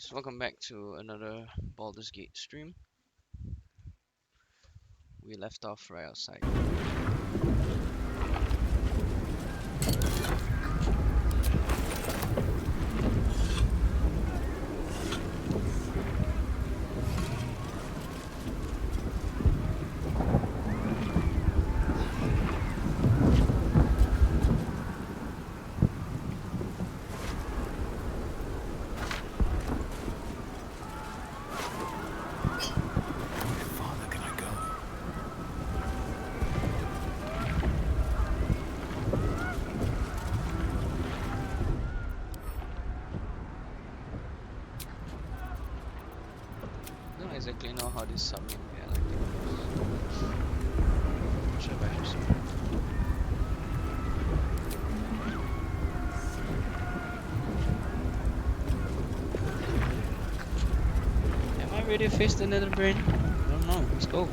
So welcome back to another Baldur's Gate stream. We left off right outside. Farther can I go? I don't exactly know how this summon like should I actually say? Am I ready to face the nether brain? I don't know. Let's go.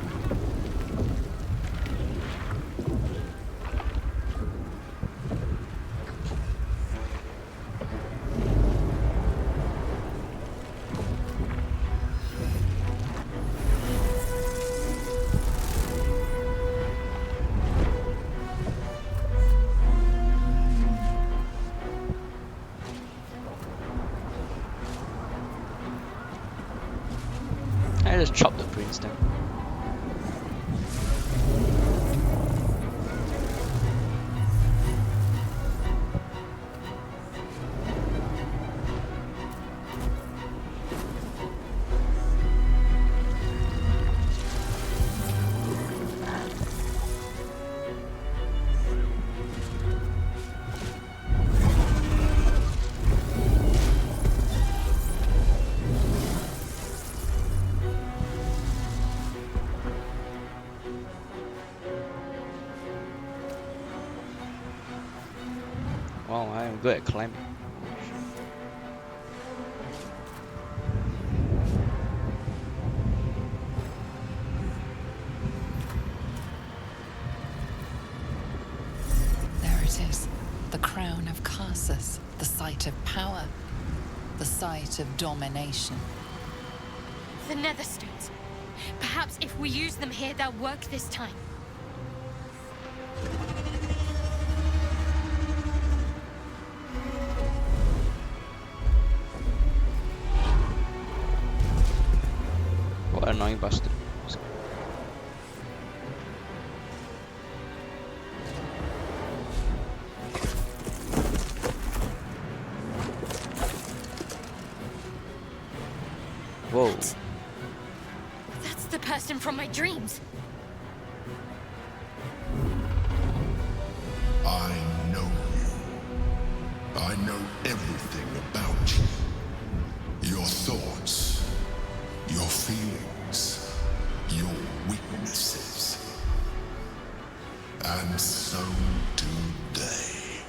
I just chop the brains down. Wow, I am good at climbing. There it is. The crown of Karsus, the site of power, the site of domination. The Netherstones. Perhaps if we use them here, they'll work this time. What an annoying bastard. Whoa. That's the person from my dreams. I know you. I know everything about you. Your thoughts, your feelings, your weaknesses. And so do they.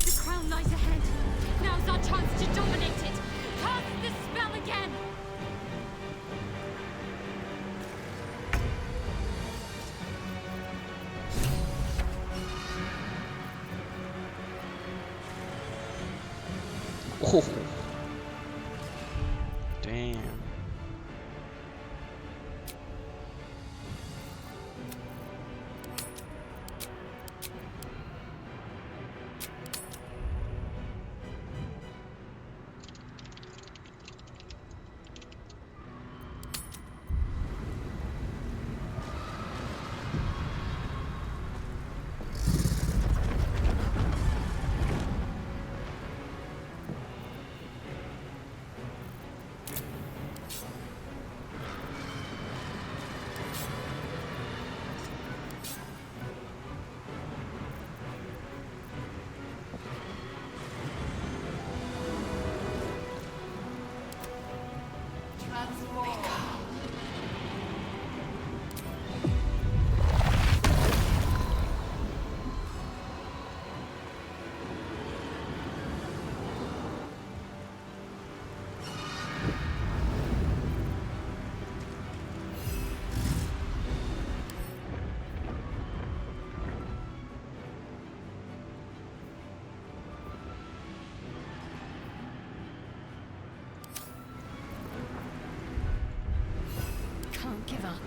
The crown lies ahead. Now's our chance to dominate it. Cast the spell again. Oh. Damn. give up.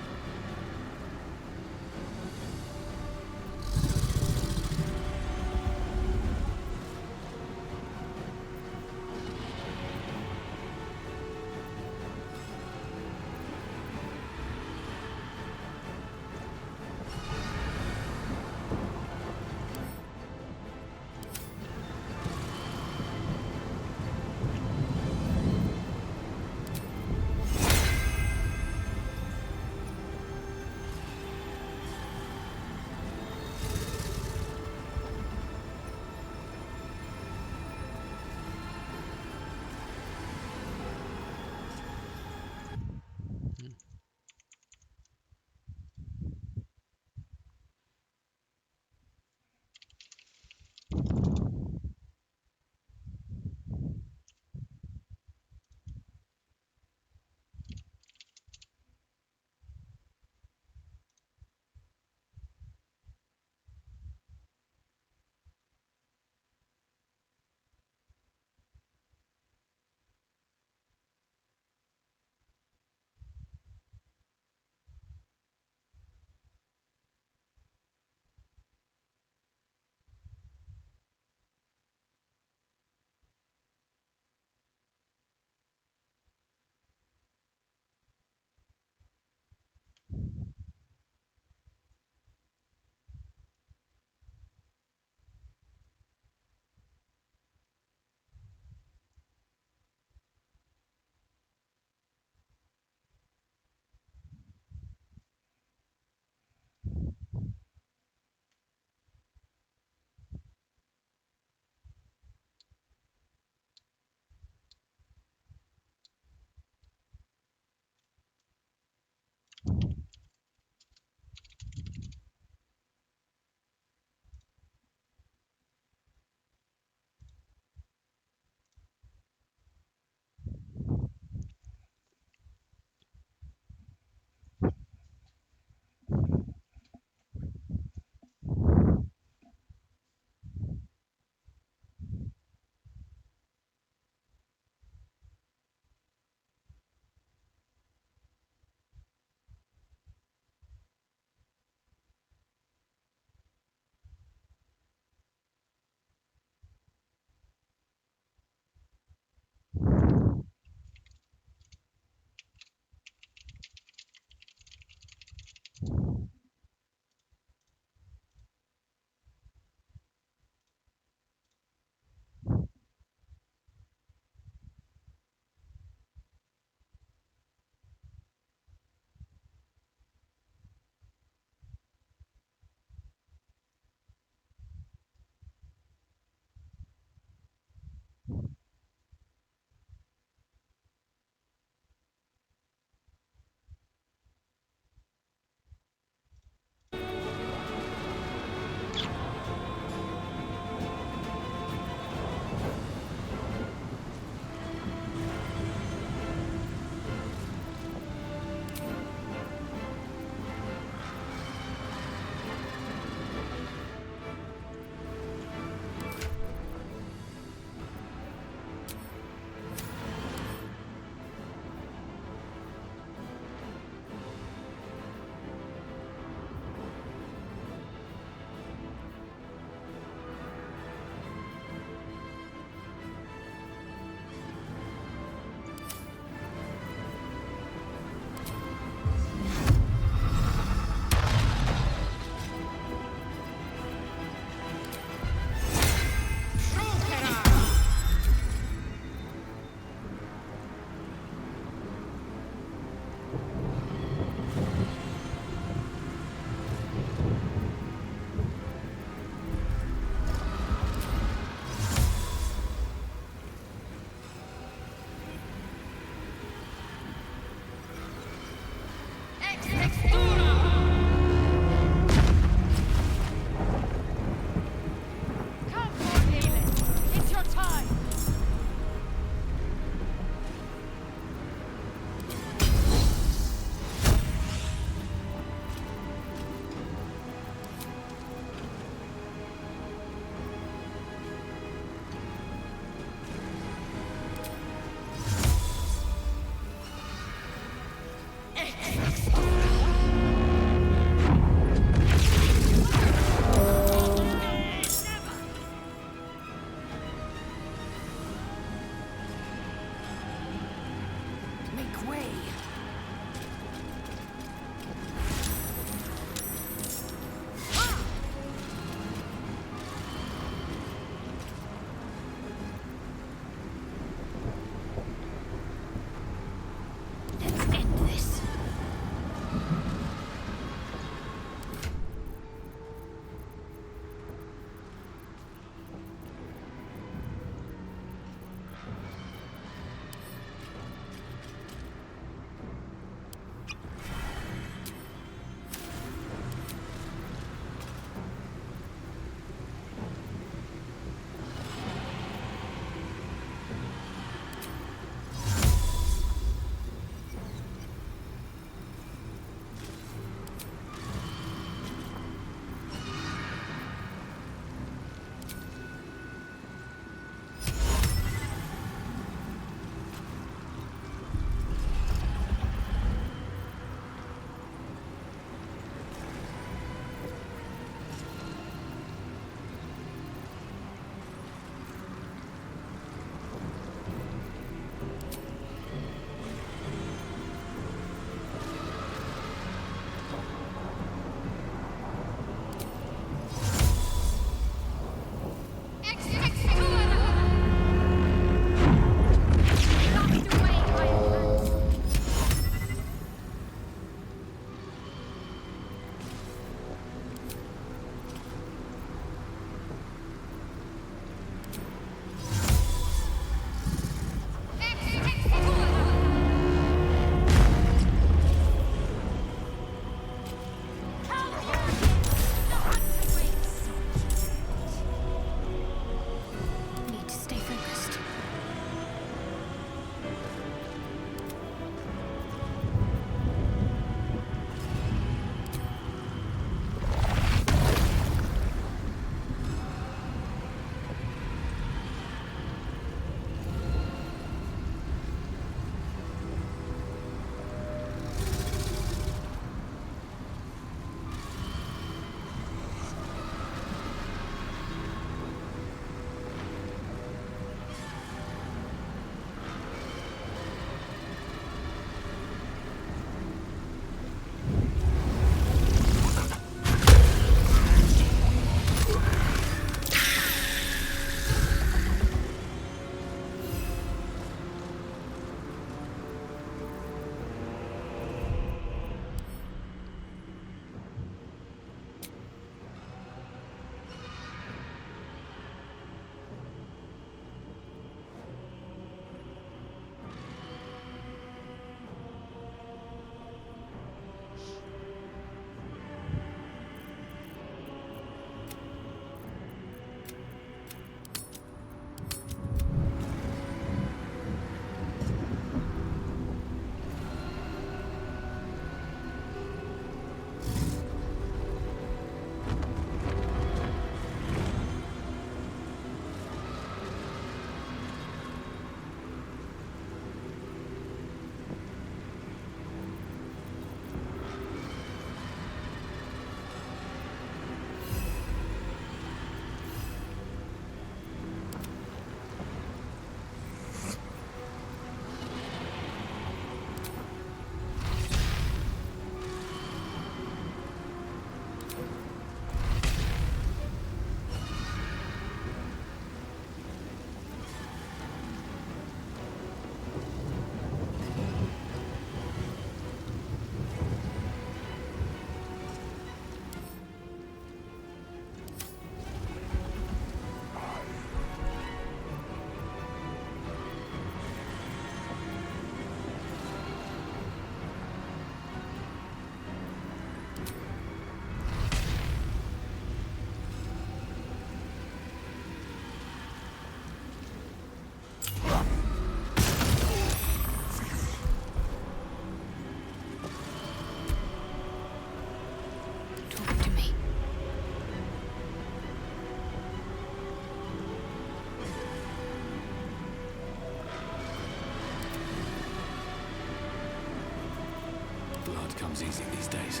comes easy these days.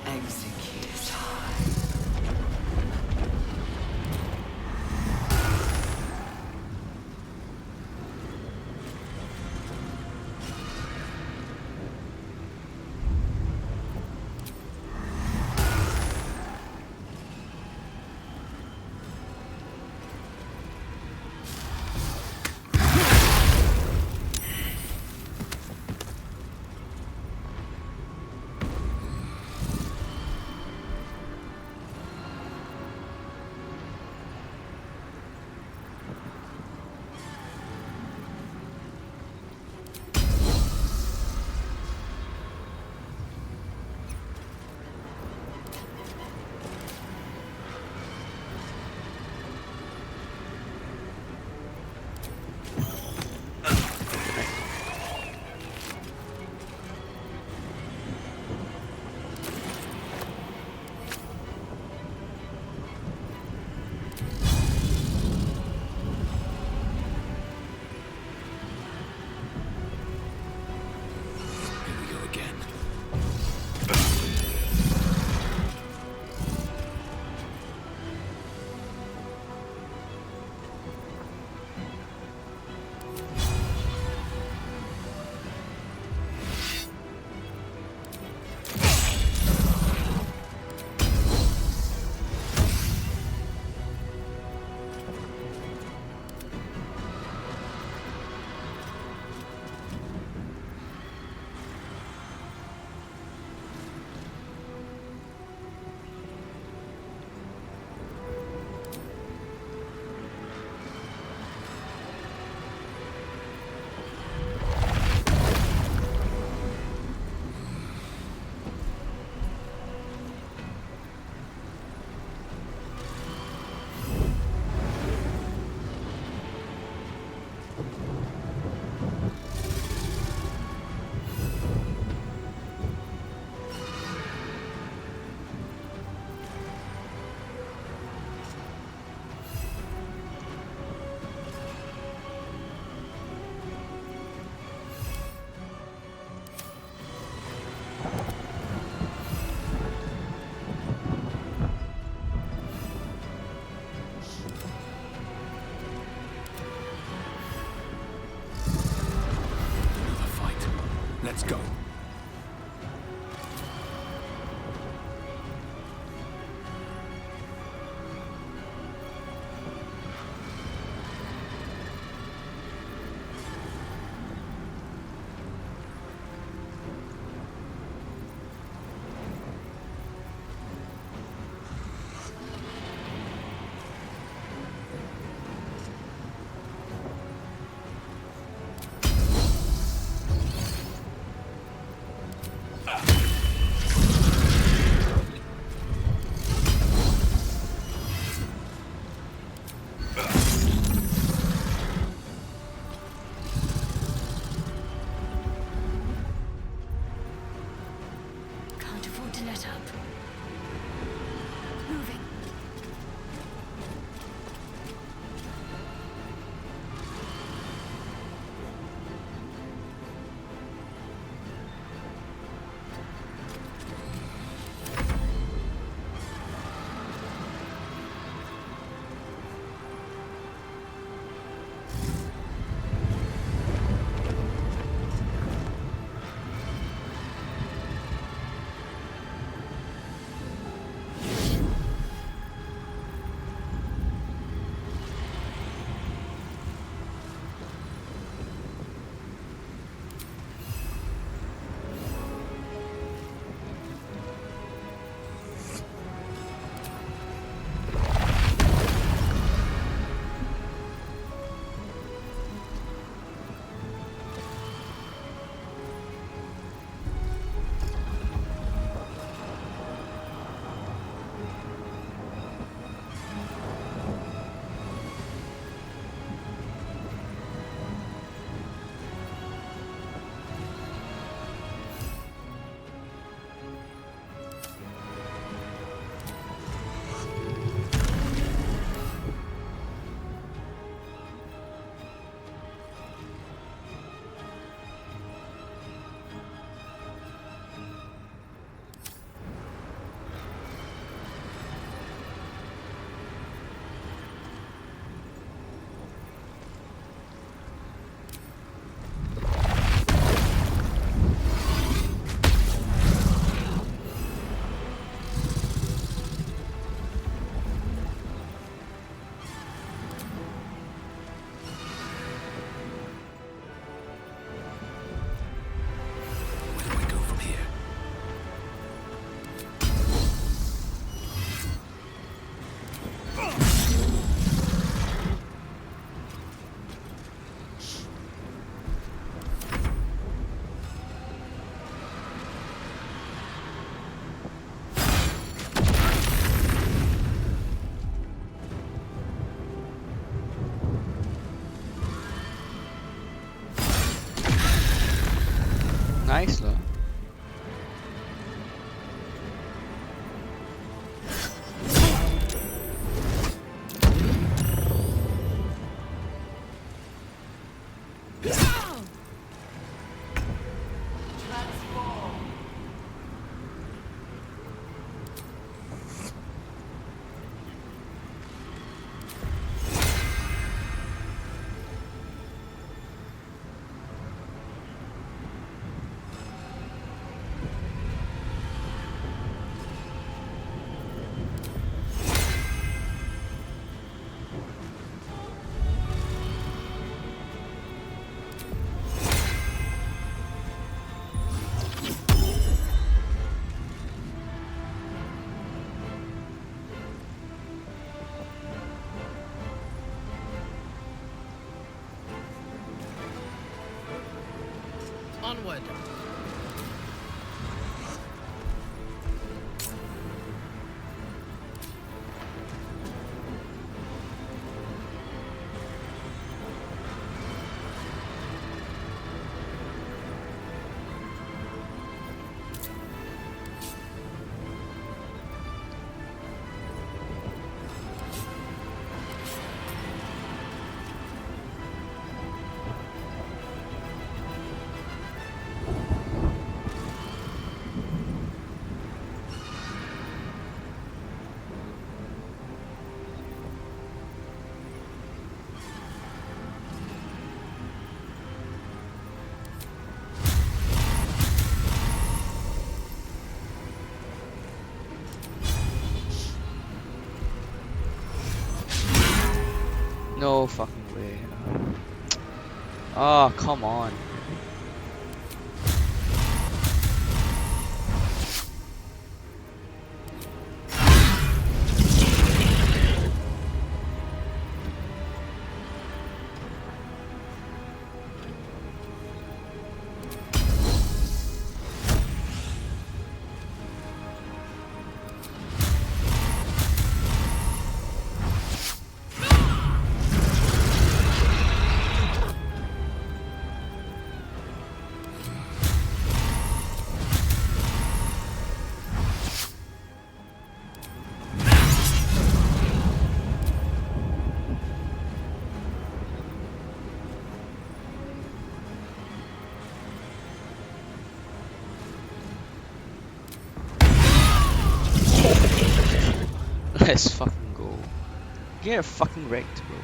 Execute. Here we go again. Another fight. Let's go. Can't afford to let up. Moving. Onward. No fucking way. Oh, come on. Let's fucking go. Get fucking wrecked, bro.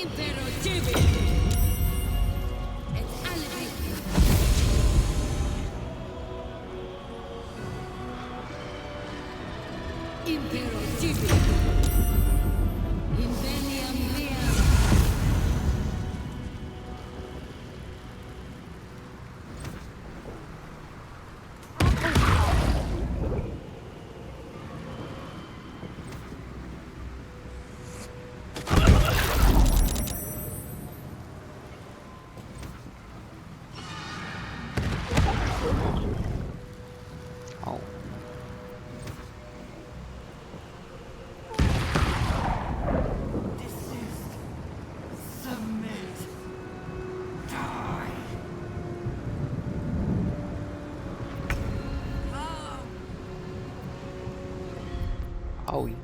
Impero Tibi! Et alibi! Impero Tibi! Inveniam Liam! Oh. Owie.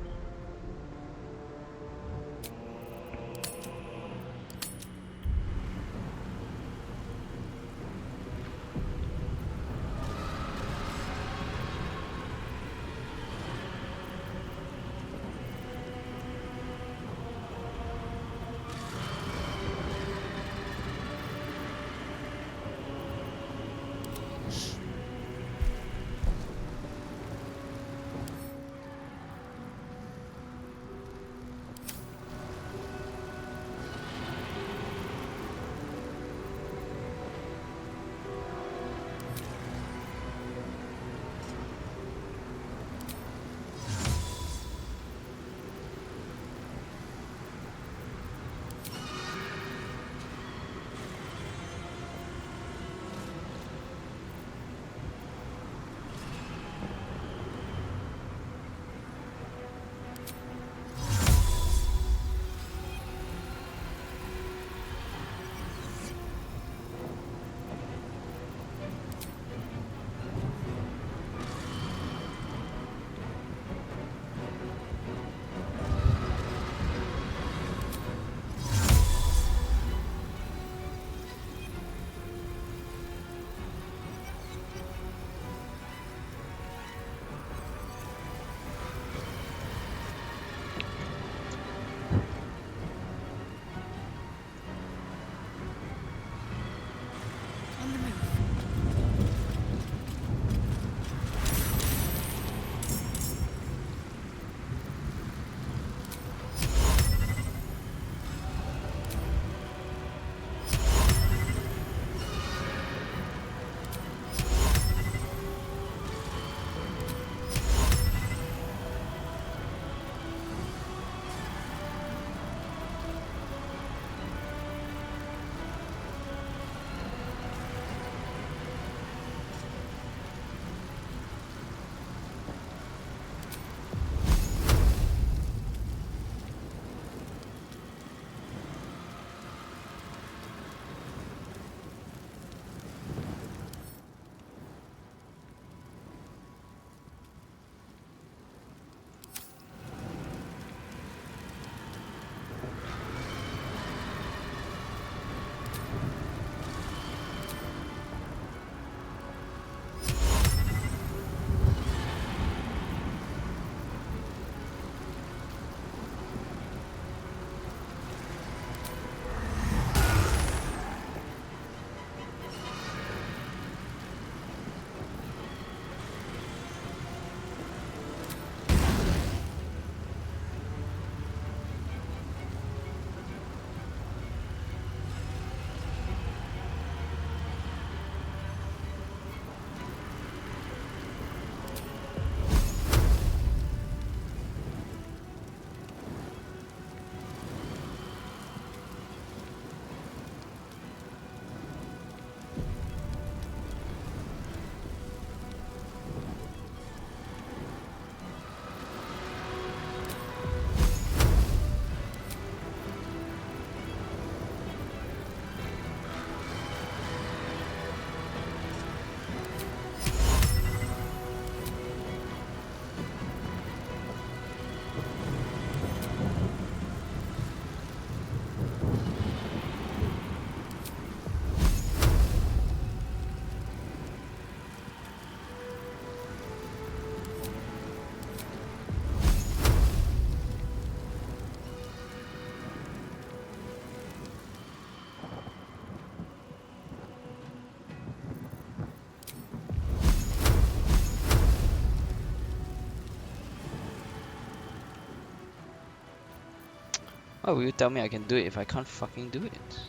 Why will you tell me I can do it if I can't fucking do it?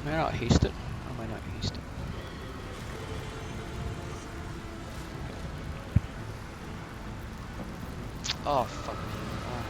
Am I not hasted? Or am I not hasted? Oh, fuck. Oh.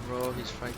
Bro, he's frightened.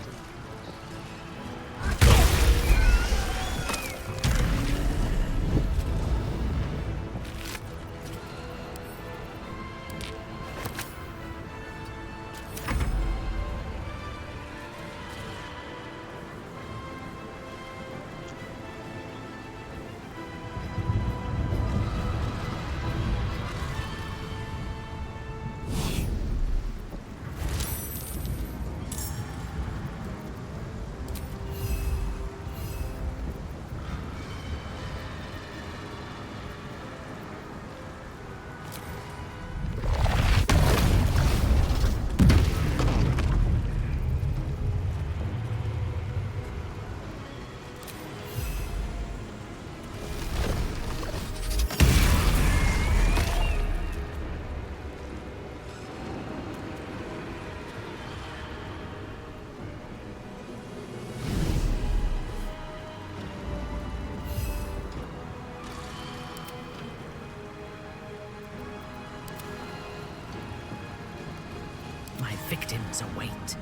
victims await.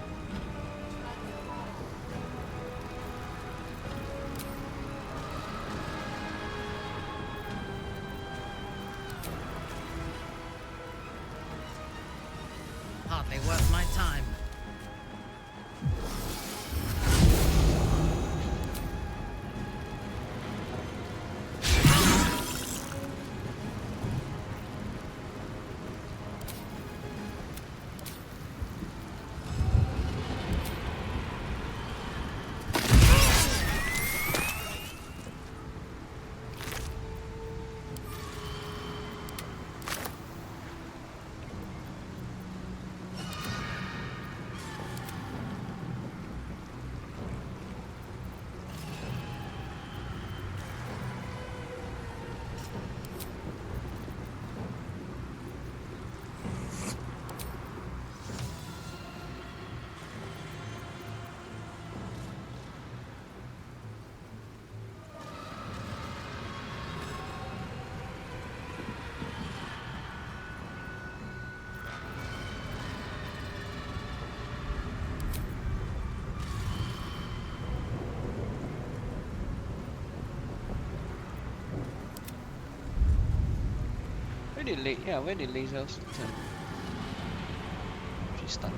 Hardly worth my time. Where did Lae'zel turn? She's stunned.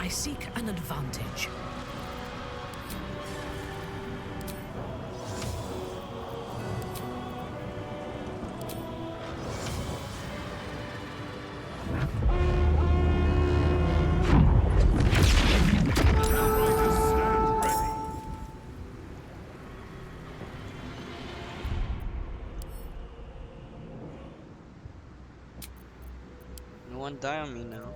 I seek an advantage. No one die on me now.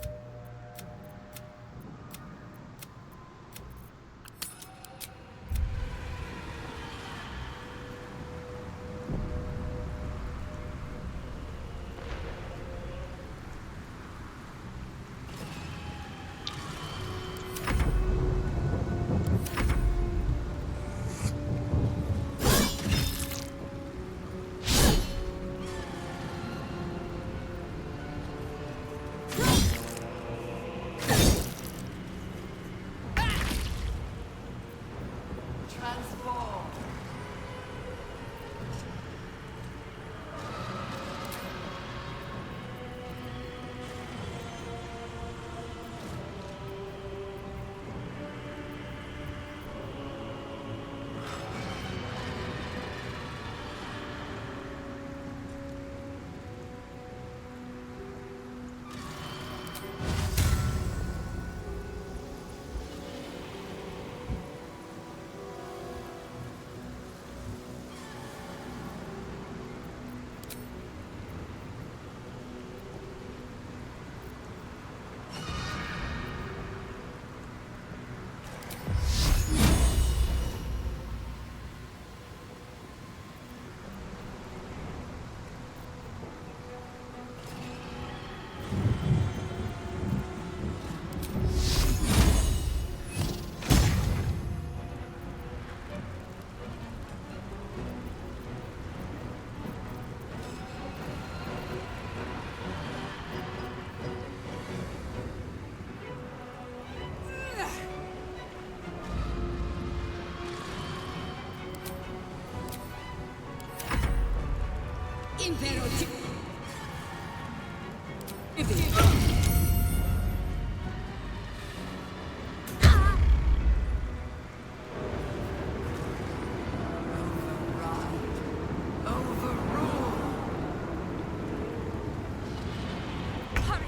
Hurry!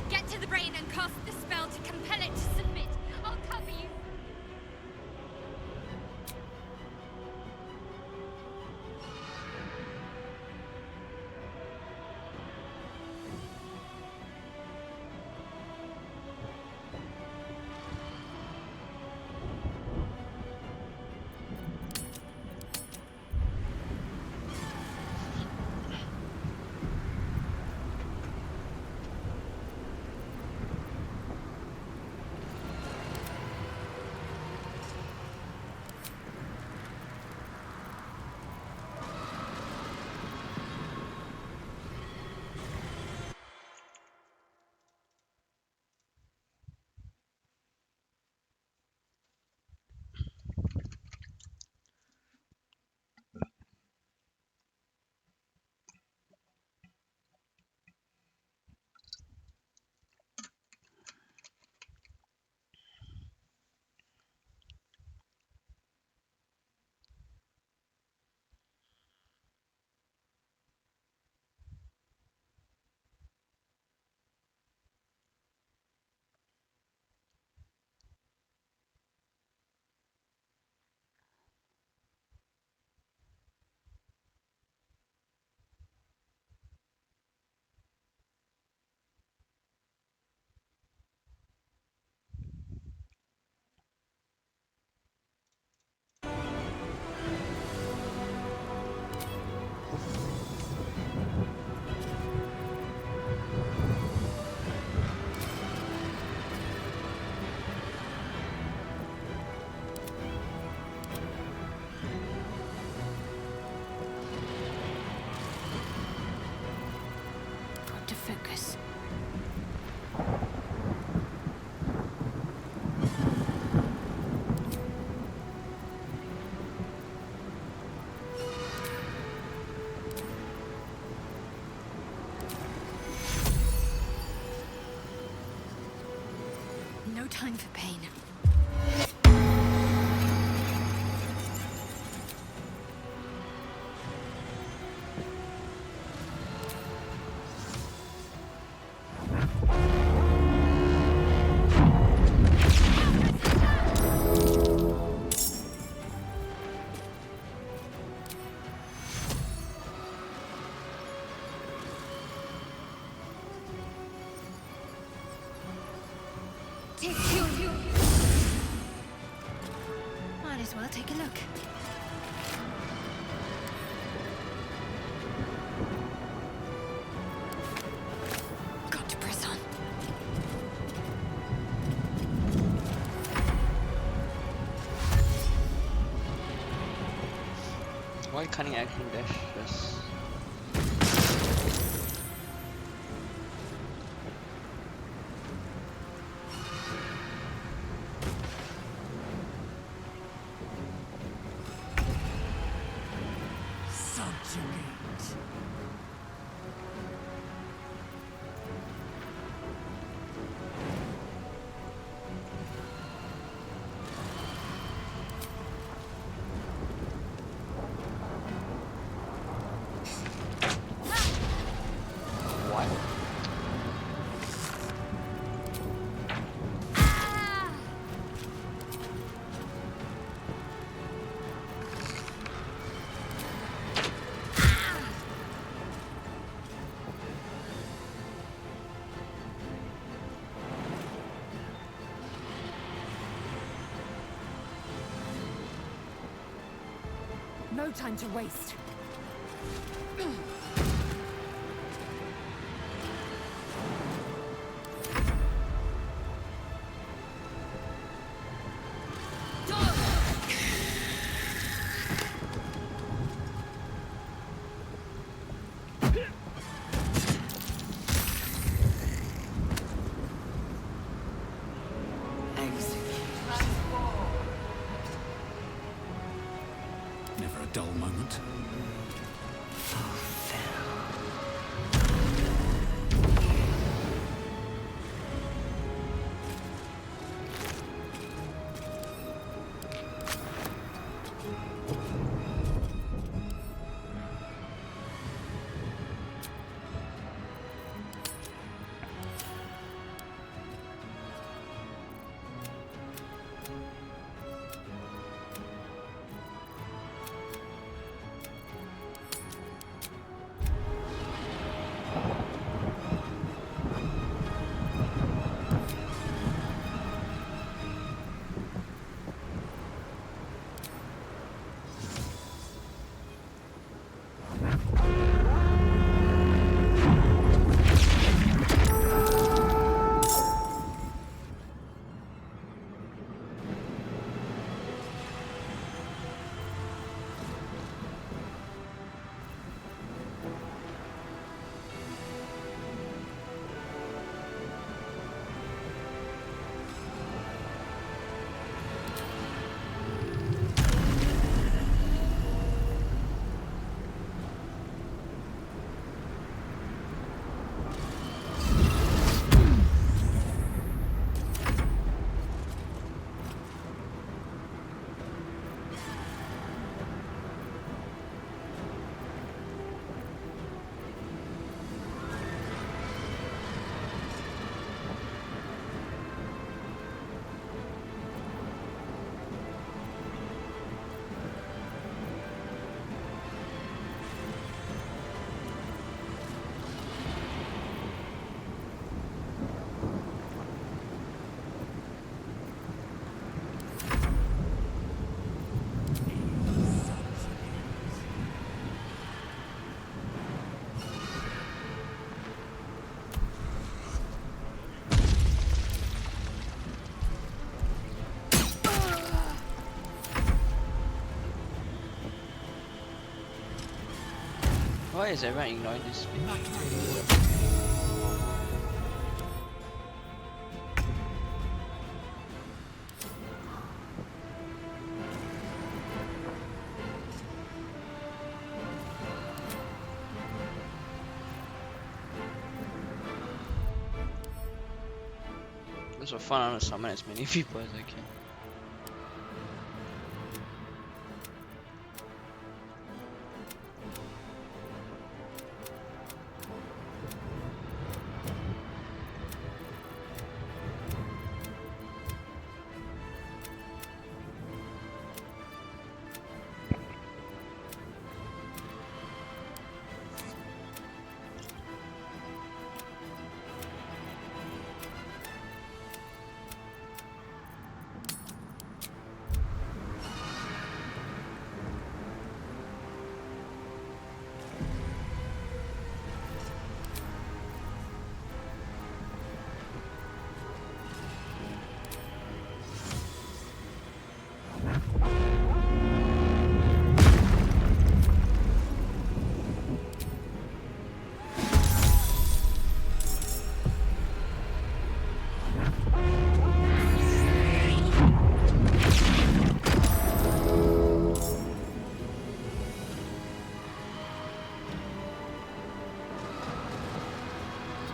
Get to the brain and cast the spell to compel it to submit. I'll cover you. time for pain. Might as well take a look. Got to press on. Why cunning action dash? Yes. Subjugate. What? Ah! No time to waste. Never a dull moment. Why is everyone ignoring this speed? So fun, I want to summon as many people as I can.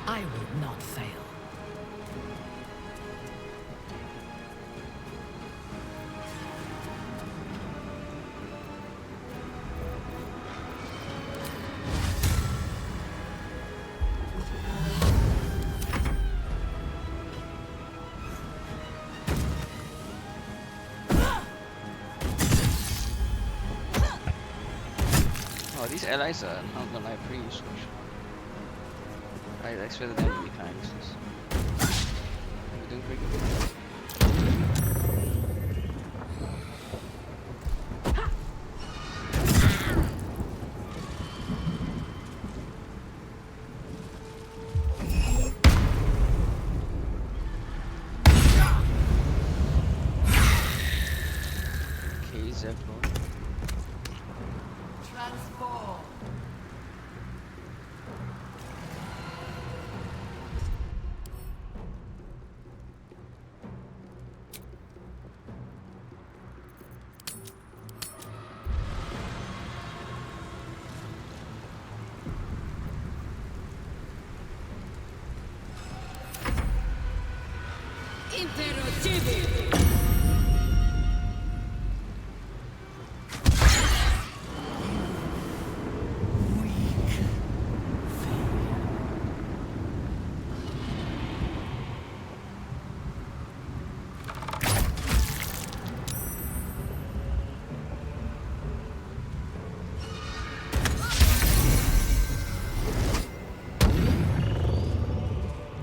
I will not fail. Oh, these allies are not gonna lie, pretty useful. I expected them to be kind of useless. We're doing pretty good. Okay, Zephyr. Transform.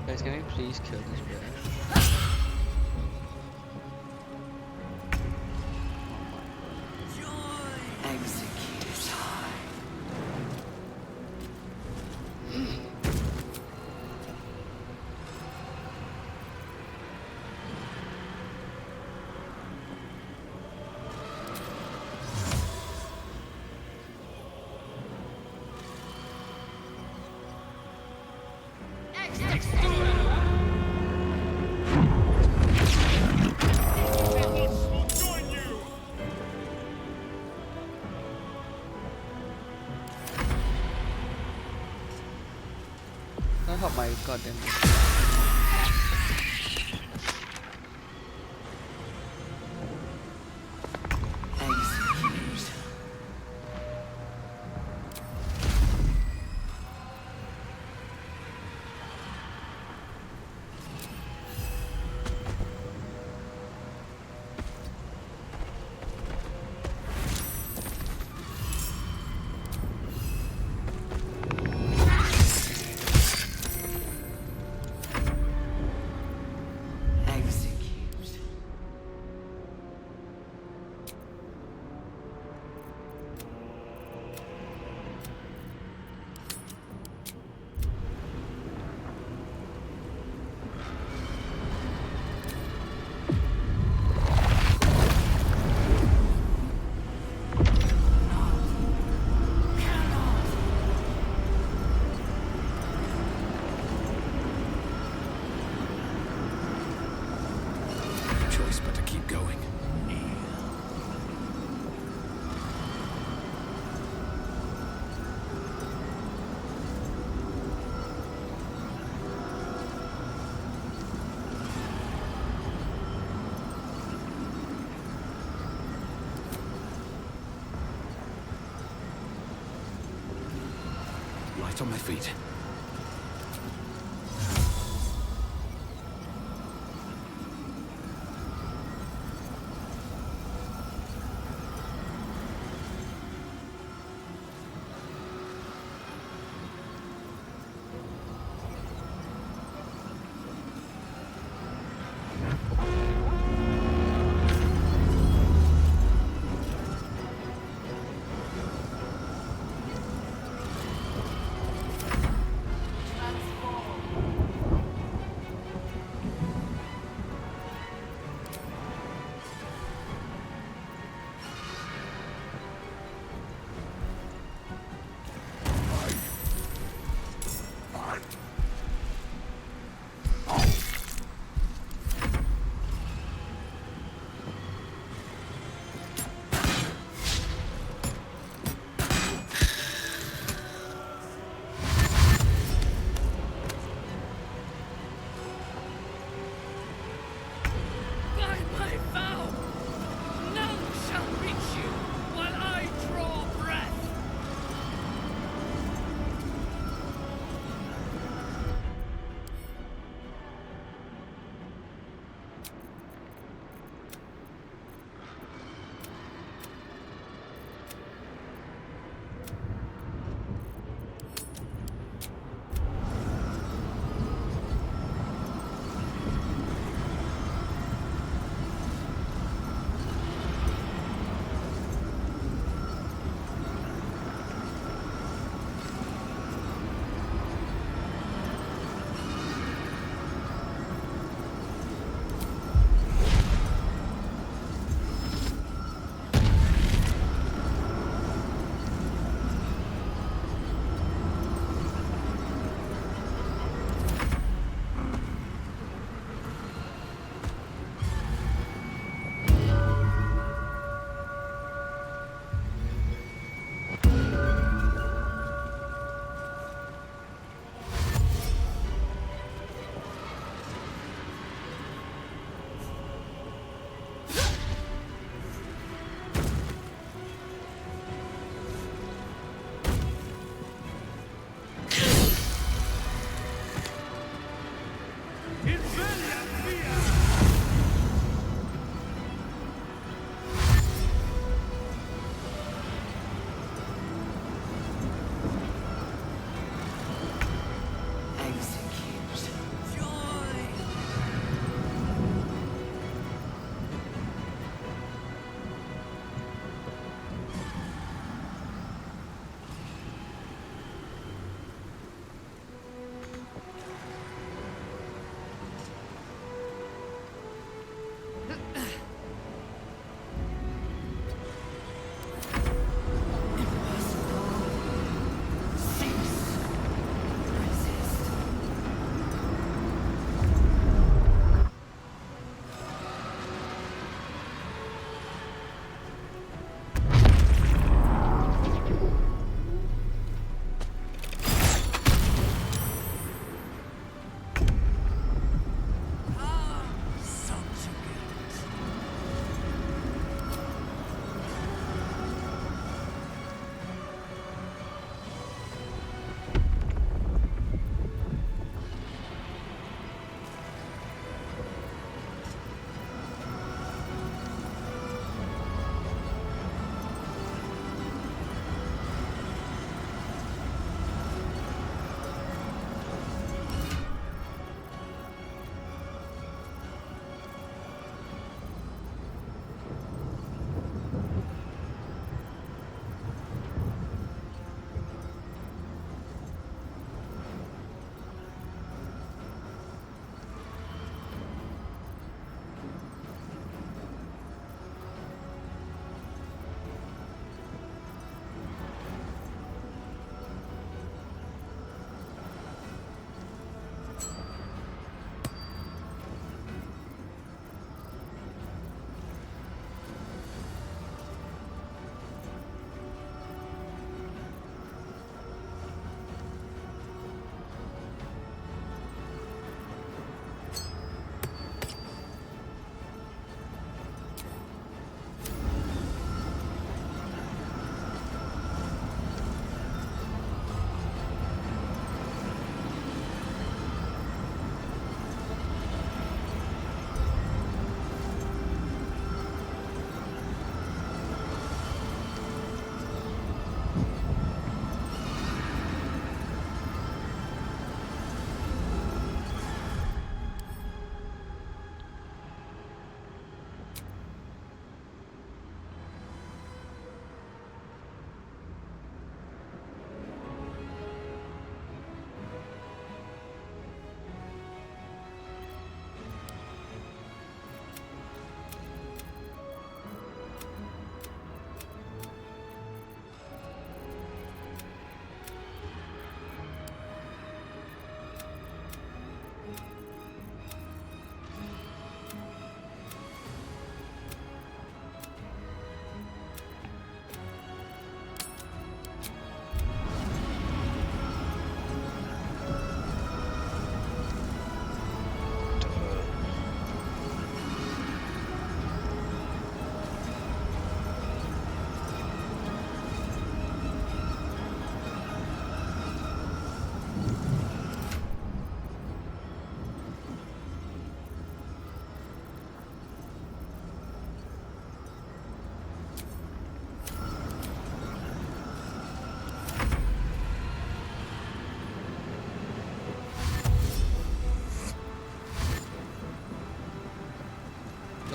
Guys, can we please kill this bear? Execute. I hope my goddamn. Execute. get on my feet.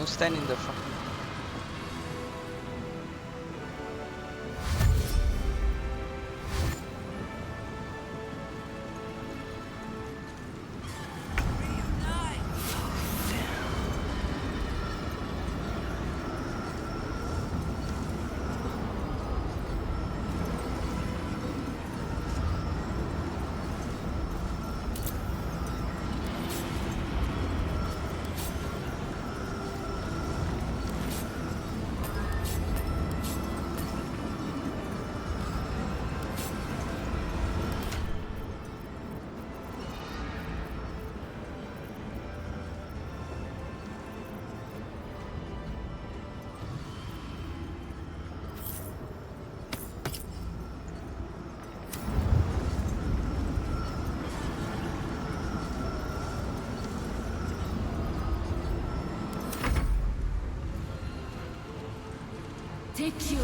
Don't stand in the fucking. Take you.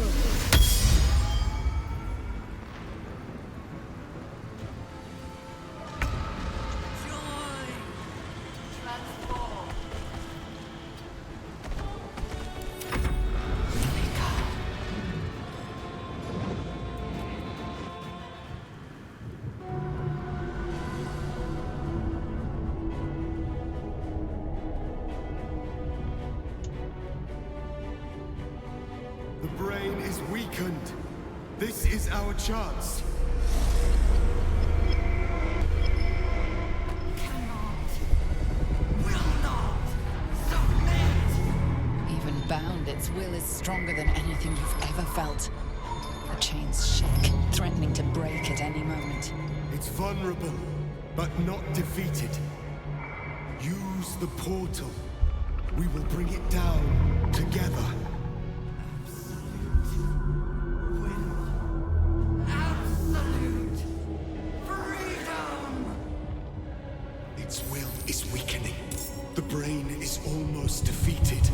The brain is weakened. This is our chance. Even bound, its will is stronger than anything you've ever felt. The chains shake, threatening to break at any moment. It's vulnerable, but not defeated. Use the portal. We will bring it down together. Its will is weakening. The brain is almost defeated.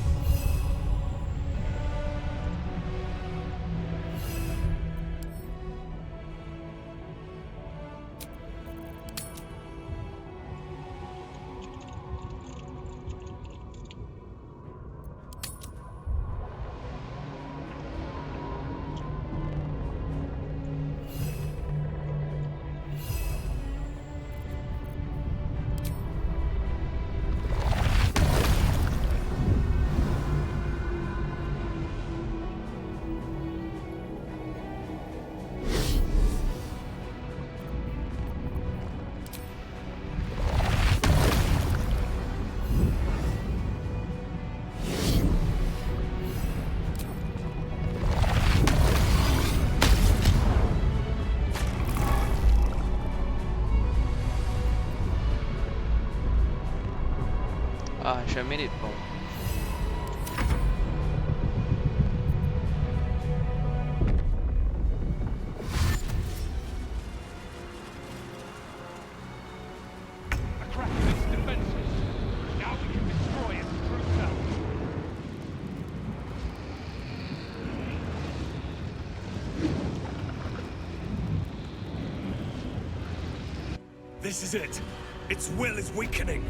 Ah, I should have made it bomb. I cracked its defenses. Now we can destroy its true self. This is it. Its will is weakening.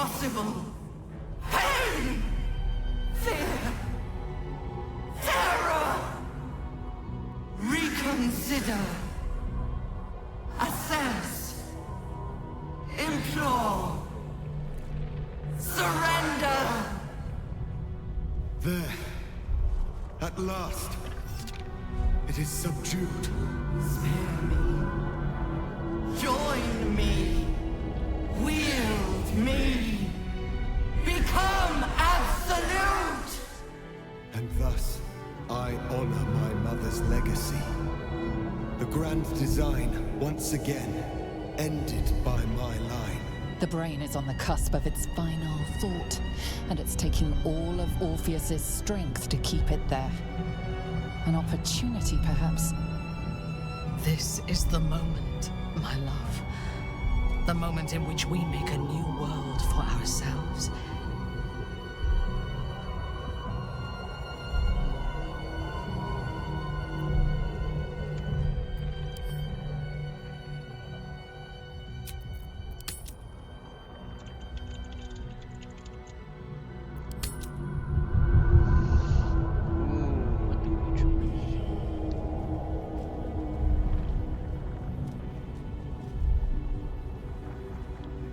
impossible. Pain! Fear! Terror! Reconsider. Assess. Implore. Surrender! There. At last. It is subdued. Spare me. Join me. Wield me. Become absolute! And thus, I honor my mother's legacy. The grand design, once again, ended by my line. The brain is on the cusp of its final thought, and it's taking all of Orpheus's strength to keep it there. An opportunity, perhaps. This is the moment, my love. The moment in which we make a new world for ourselves.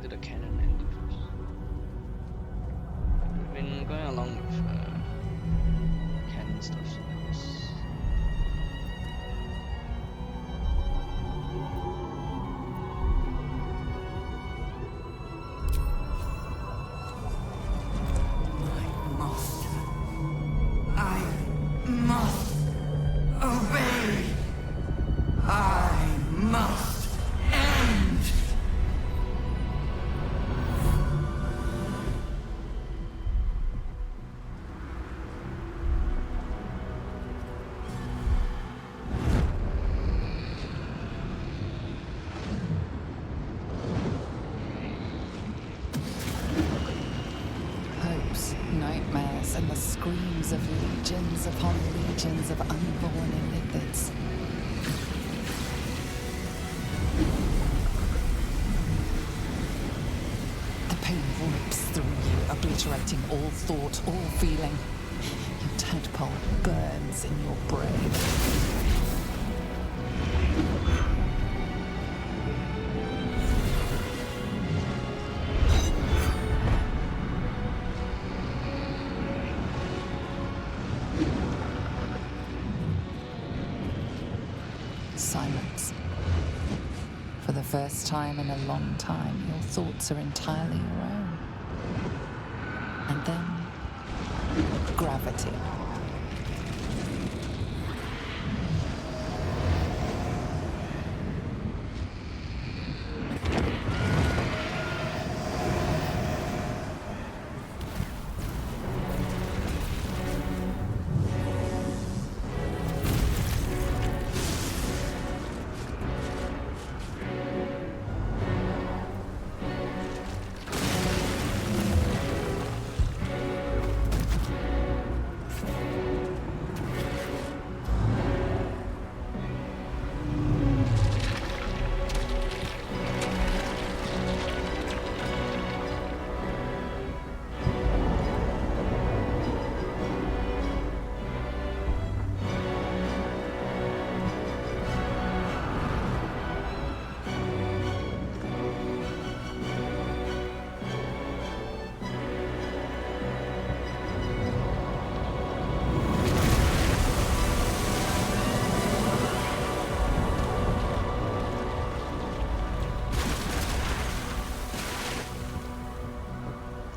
Did a cannon end first? We've been going along with cannon stuff, so I guess. My master. I must obey. I must end. Hopes, nightmares, and the screams of legions upon legions of unborn illithids. The pain rips through you, obliterating all thought, all feeling. Your tadpole burns in your brain. Silence. For the first time in a long time, your thoughts are entirely your own. And then, gravity.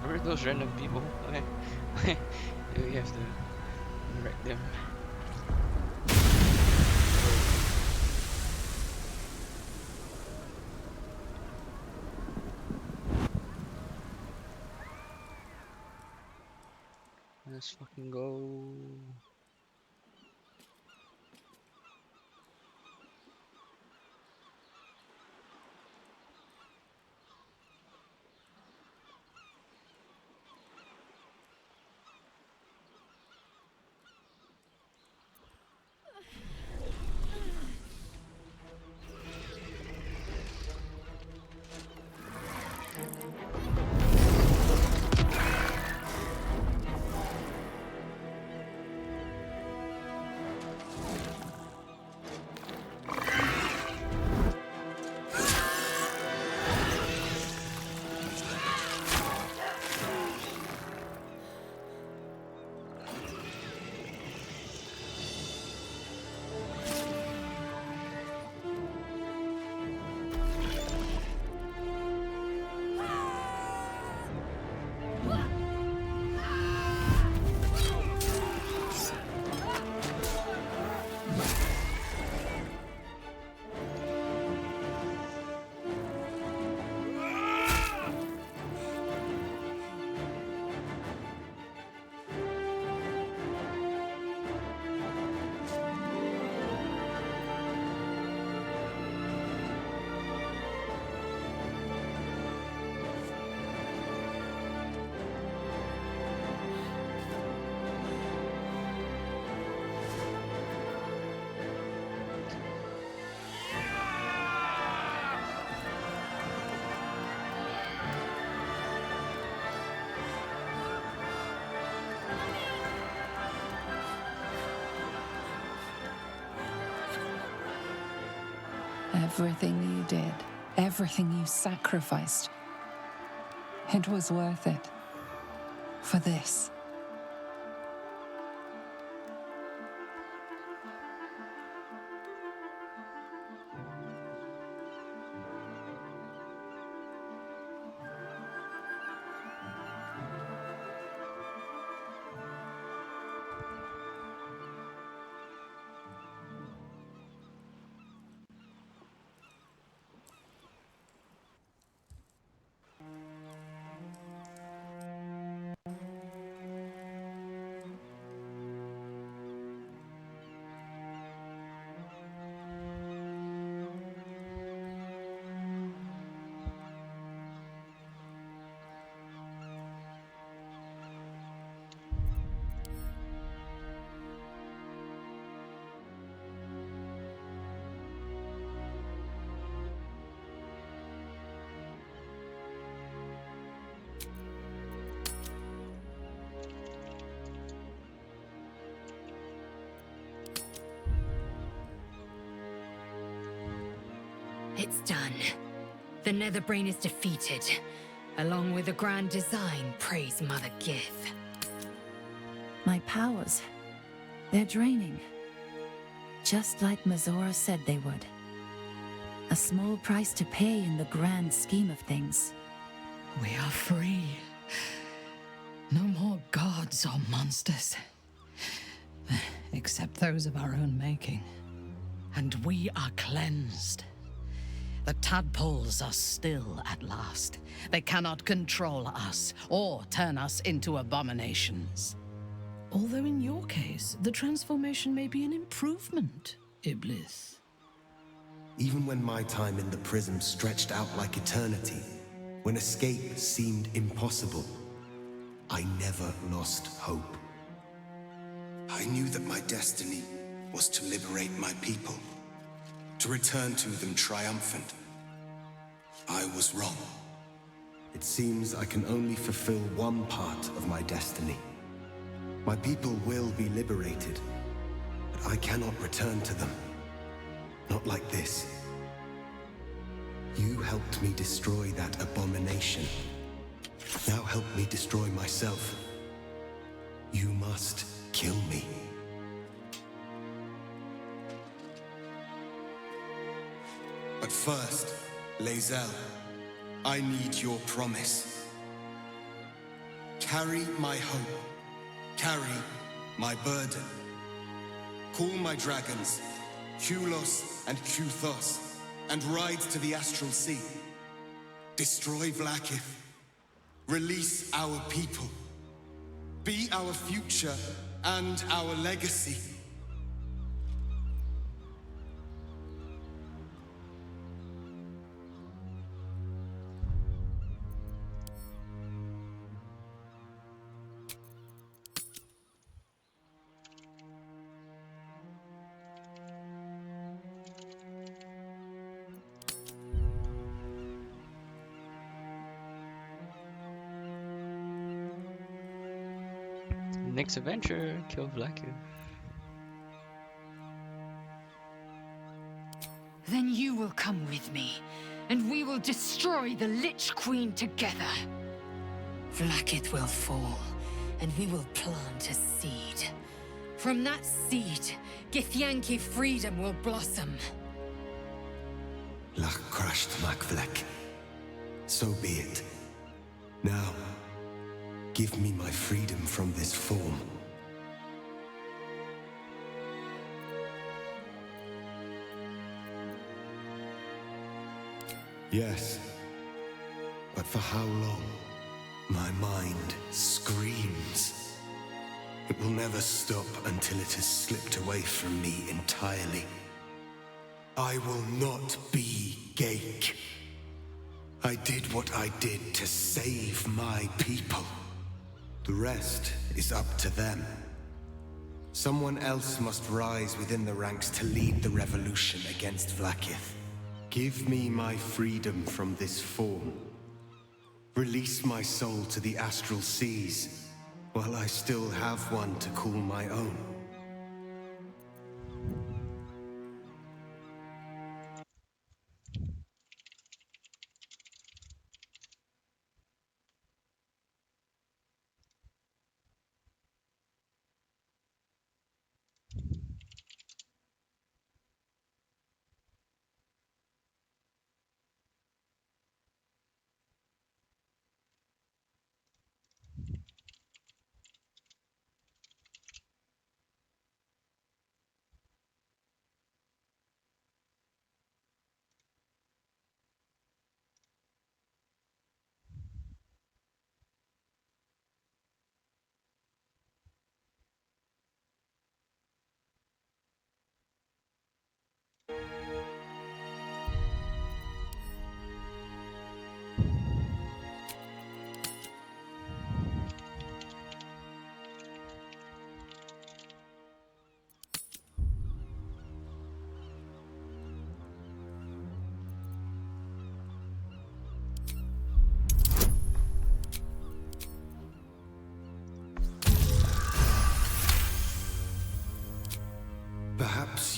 Where are those random people? Okay. Do we have to wreck them? Let's fucking go. Everything you did, everything you sacrificed, it was worth it. For this. It's done. The Netherbrain is defeated. Along with the grand design, praise Mother Gith. My powers, they're draining. Just like Mazora said they would. A small price to pay in the grand scheme of things. We are free. No more gods or monsters. Except those of our own making. And we are cleansed. The tadpoles are still at last. They cannot control us or turn us into abominations. Although in your case, the transformation may be an improvement, Iblis. Even when my time in the prism stretched out like eternity, when escape seemed impossible, I never lost hope. I knew that my destiny was to liberate my people, to return to them triumphant. I was wrong. It seems I can only fulfill one part of my destiny. My people will be liberated, but I cannot return to them. Not like this. You helped me destroy that abomination. Now help me destroy myself. You must kill me. But first, Lae'zel, I need your promise. Carry my hope. Carry my burden. Call my dragons, Kulos and Kuthos, and ride to the Astral Sea. Destroy Vlaakith. Release our people. Be our future and our legacy. Next adventure, kill Vlaakith. Then you will come with me, and we will destroy the Lich Queen together. Vlaakith will fall, and we will plant a seed. From that seed, Githyanki freedom will blossom. Lach crashed Makvlek. So be it. Now, give me my freedom from this form. Yes, but for how long? My mind screams. It will never stop until it has slipped away from me entirely. I will not be Ghaik. I did what I did to save my people. The rest is up to them. Someone else must rise within the ranks to lead the revolution against Vlaakith. Give me my freedom from this form. Release my soul to the astral seas, while I still have one to call my own.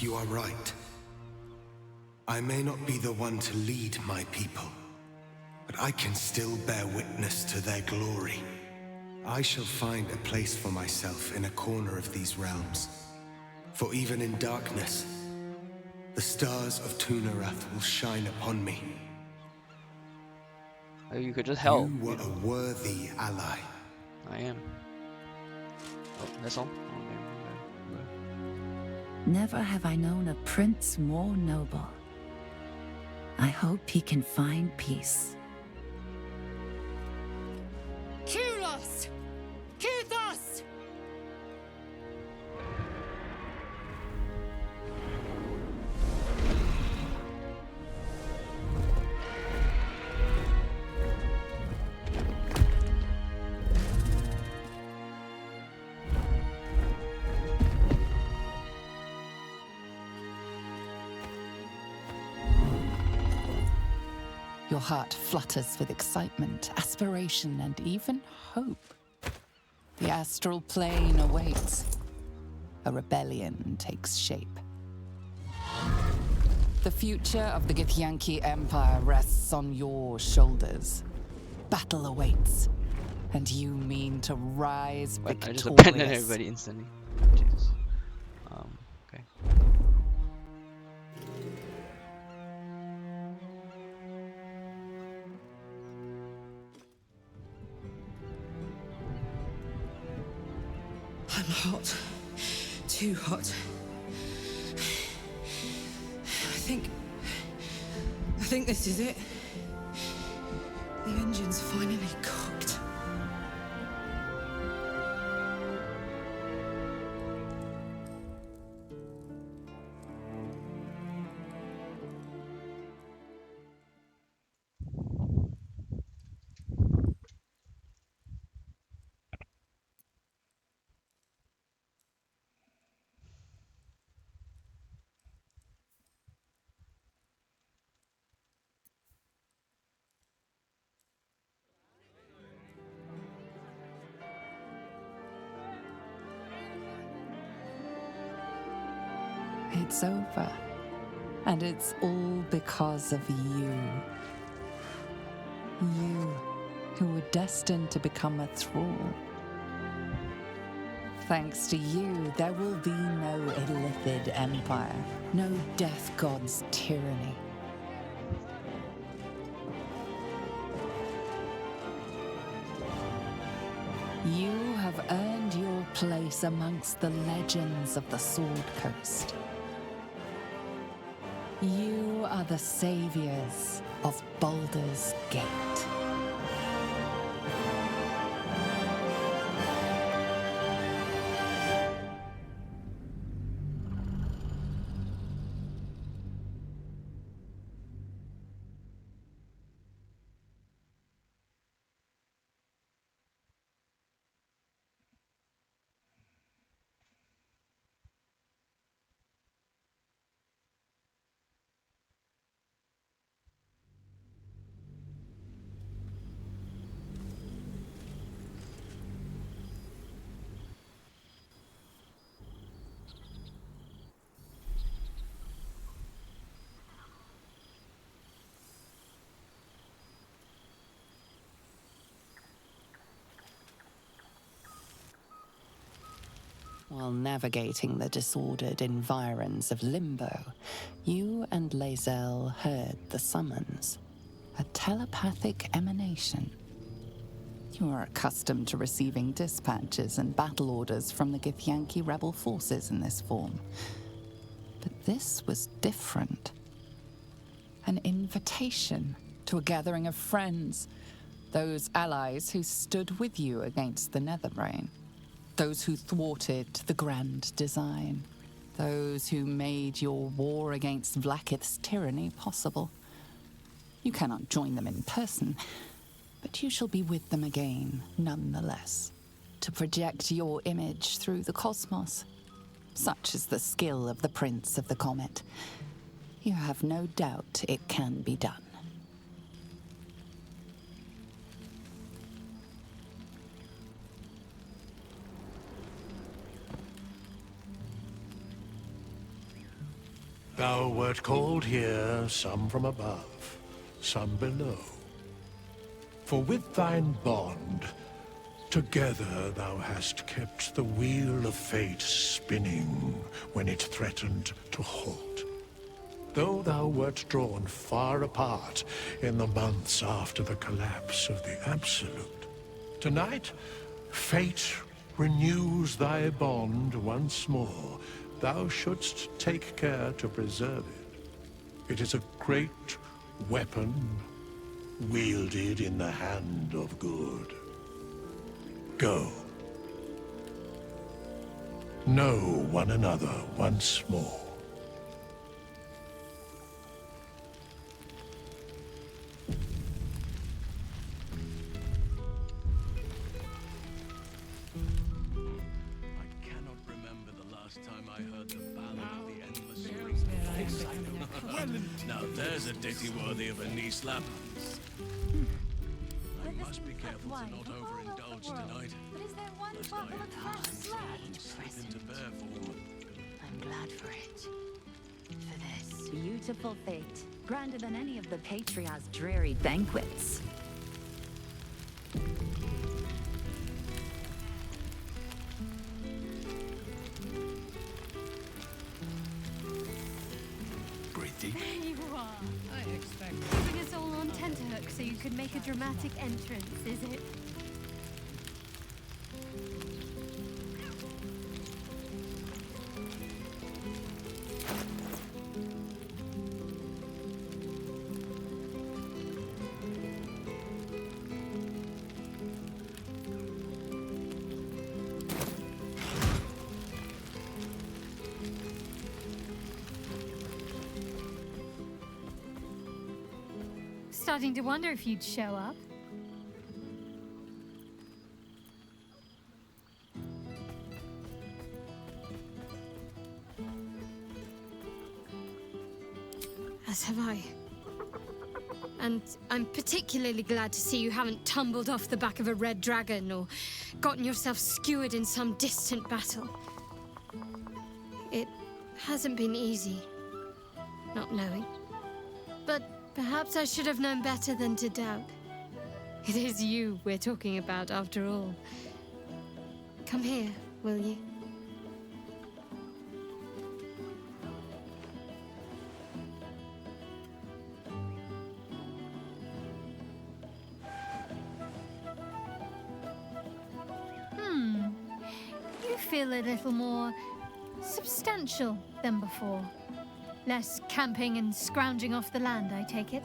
you are right. I may not be the one to lead my people, but I can still bear witness to their glory. I shall find a place for myself in a corner of these realms. For even in darkness, the stars of Tunarath will shine upon me. Oh, you could just help. You were You know. a worthy ally. I am. Oh, that's all? Okay. Never have I known a prince more noble. I hope he can find peace. Kyros! Kythos! Your heart flutters with excitement, aspiration, and even hope. The astral plane awaits. A rebellion takes shape. The future of the Githyanki Empire rests on your shoulders. Battle awaits, and you mean to rise What? I just victorious. abandoned everybody instantly. Jesus. Okay. I'm hot. Too hot. I think this is it. The engine's finally cooked. It's over. And it's all because of you. You, who were destined to become a thrall. Thanks to you, there will be no Illithid empire, no death god's tyranny. You have earned your place amongst the legends of the Sword Coast. You are the saviors of Baldur's Gate. While navigating the disordered environs of Limbo, you and Lae'zel heard the summons, a telepathic emanation. You are accustomed to receiving dispatches and battle orders from the Githyanki rebel forces in this form. But this was different. An invitation to a gathering of friends, those allies who stood with you against the Netherbrain. Those who thwarted the grand design. Those who made your war against Vlaakith's tyranny possible. You cannot join them in person, but you shall be with them again, nonetheless, to project your image through the cosmos. Such is the skill of the Prince of the Comet. You have no doubt it can be done. Thou wert called here, some from above, some below. For with thine bond, together thou hast kept the wheel of fate spinning when it threatened to halt. Though thou wert drawn far apart in the months after the collapse of the Absolute, tonight, fate renews thy bond once more. Thou shouldst take care to preserve it. It is a great weapon wielded in the hand of good. Go. Know one another once more. I cannot remember the last time I heard the ballad of the endless spring. Now there's a ditty worthy of a knee slap. I must be careful to not overindulge tonight, lest I and slip into bear form. I'm glad for it. For this beautiful fate, grander than any of the Patriarch's dreary banquets. Pretty. There you are. I expect. Keeping us all on tenterhooks so you could make a dramatic entrance, is it? Starting to wonder if you'd show up. As have I. And I'm particularly glad to see you haven't tumbled off the back of a red dragon or gotten yourself skewered in some distant battle. It hasn't been easy, not knowing. But perhaps I should have known better than to doubt. It is you we're talking about, after all. Come here, will you? You feel a little more substantial than before. Less camping and scrounging off the land, I take it?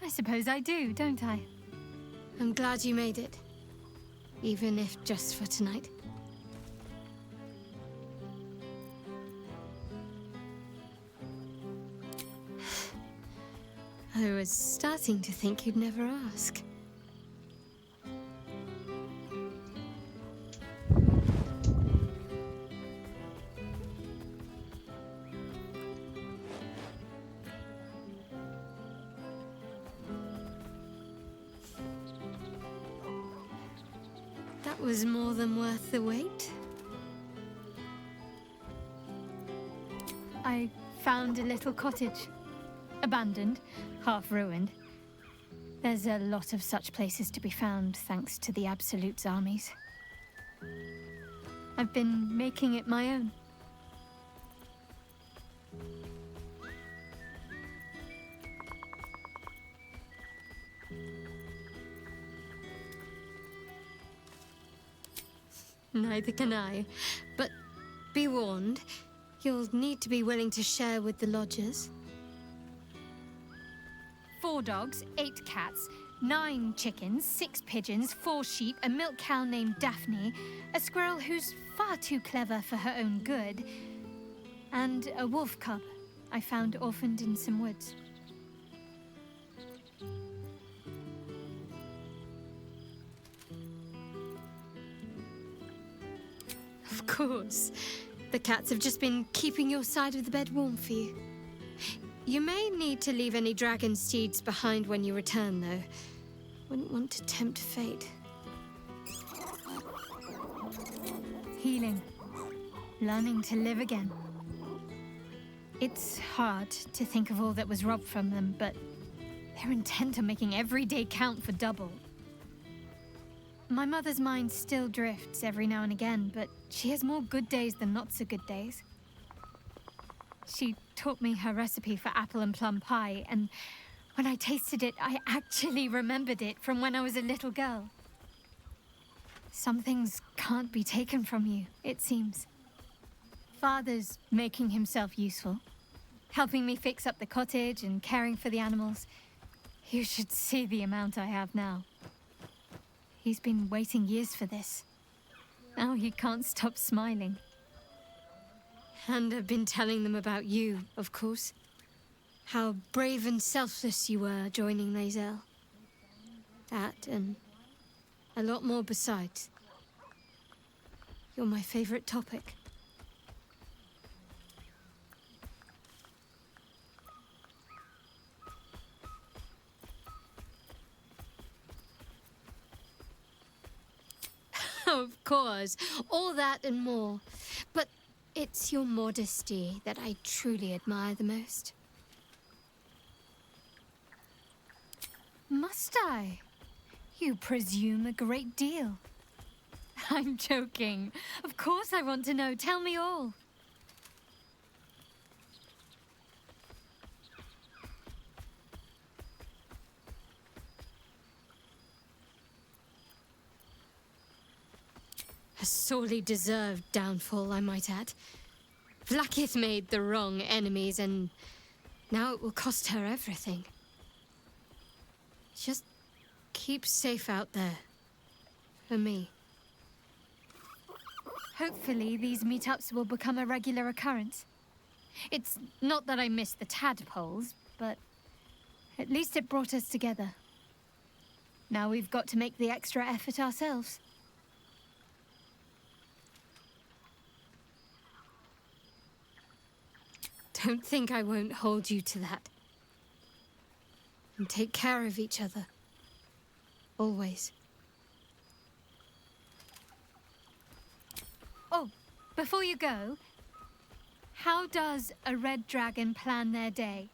I suppose I do, don't I? I'm glad you made it. Even if just for tonight. I was starting to think you'd never ask. That was more than worth the wait. I found a little cottage. Abandoned, half ruined. There's a lot of such places to be found thanks to the Absolute's armies. I've been making it my own. Neither can I, but be warned, you'll need to be willing to share with the lodgers. 4 dogs, 8 cats, 9 chickens, 6 pigeons, 4 sheep, a milk cow named Daphne, a squirrel who's far too clever for her own good, and a wolf cub I found orphaned in some woods. Of course, The cats have just been keeping your side of the bed warm for you. You may need to leave any dragon seeds behind when you return, though. Wouldn't want to tempt fate. Healing. Learning to live again. It's hard to think of all that was robbed from them, but they're intent on making every day count for double. My mother's mind still drifts every now and again, but she has more good days than not so good days. She taught me her recipe for apple and plum pie, and when I tasted it, I actually remembered it from when I was a little girl. Some things can't be taken from you, it seems. Father's making himself useful, helping me fix up the cottage and caring for the animals. You should see the amount I have now. He's been waiting years for this. Now he can't stop smiling. And I've been telling them about you, of course. How brave and selfless you were joining Lae'zel. That and a lot more besides. You're my favorite topic. Of course, all that and more. But it's your modesty that I truly admire the most. Must I? You presume a great deal. I'm joking. Of course I want to know. Tell me all. A sorely deserved downfall, I might add. Vlaakith made the wrong enemies, and now it will cost her everything. Just keep safe out there. For me. Hopefully these meetups will become a regular occurrence. It's not that I miss the tadpoles, but at least it brought us together. Now we've got to make the extra effort ourselves. Don't think I won't hold you to that. And take care of each other. Always. Oh, before you go, how does a red dragon plan their day?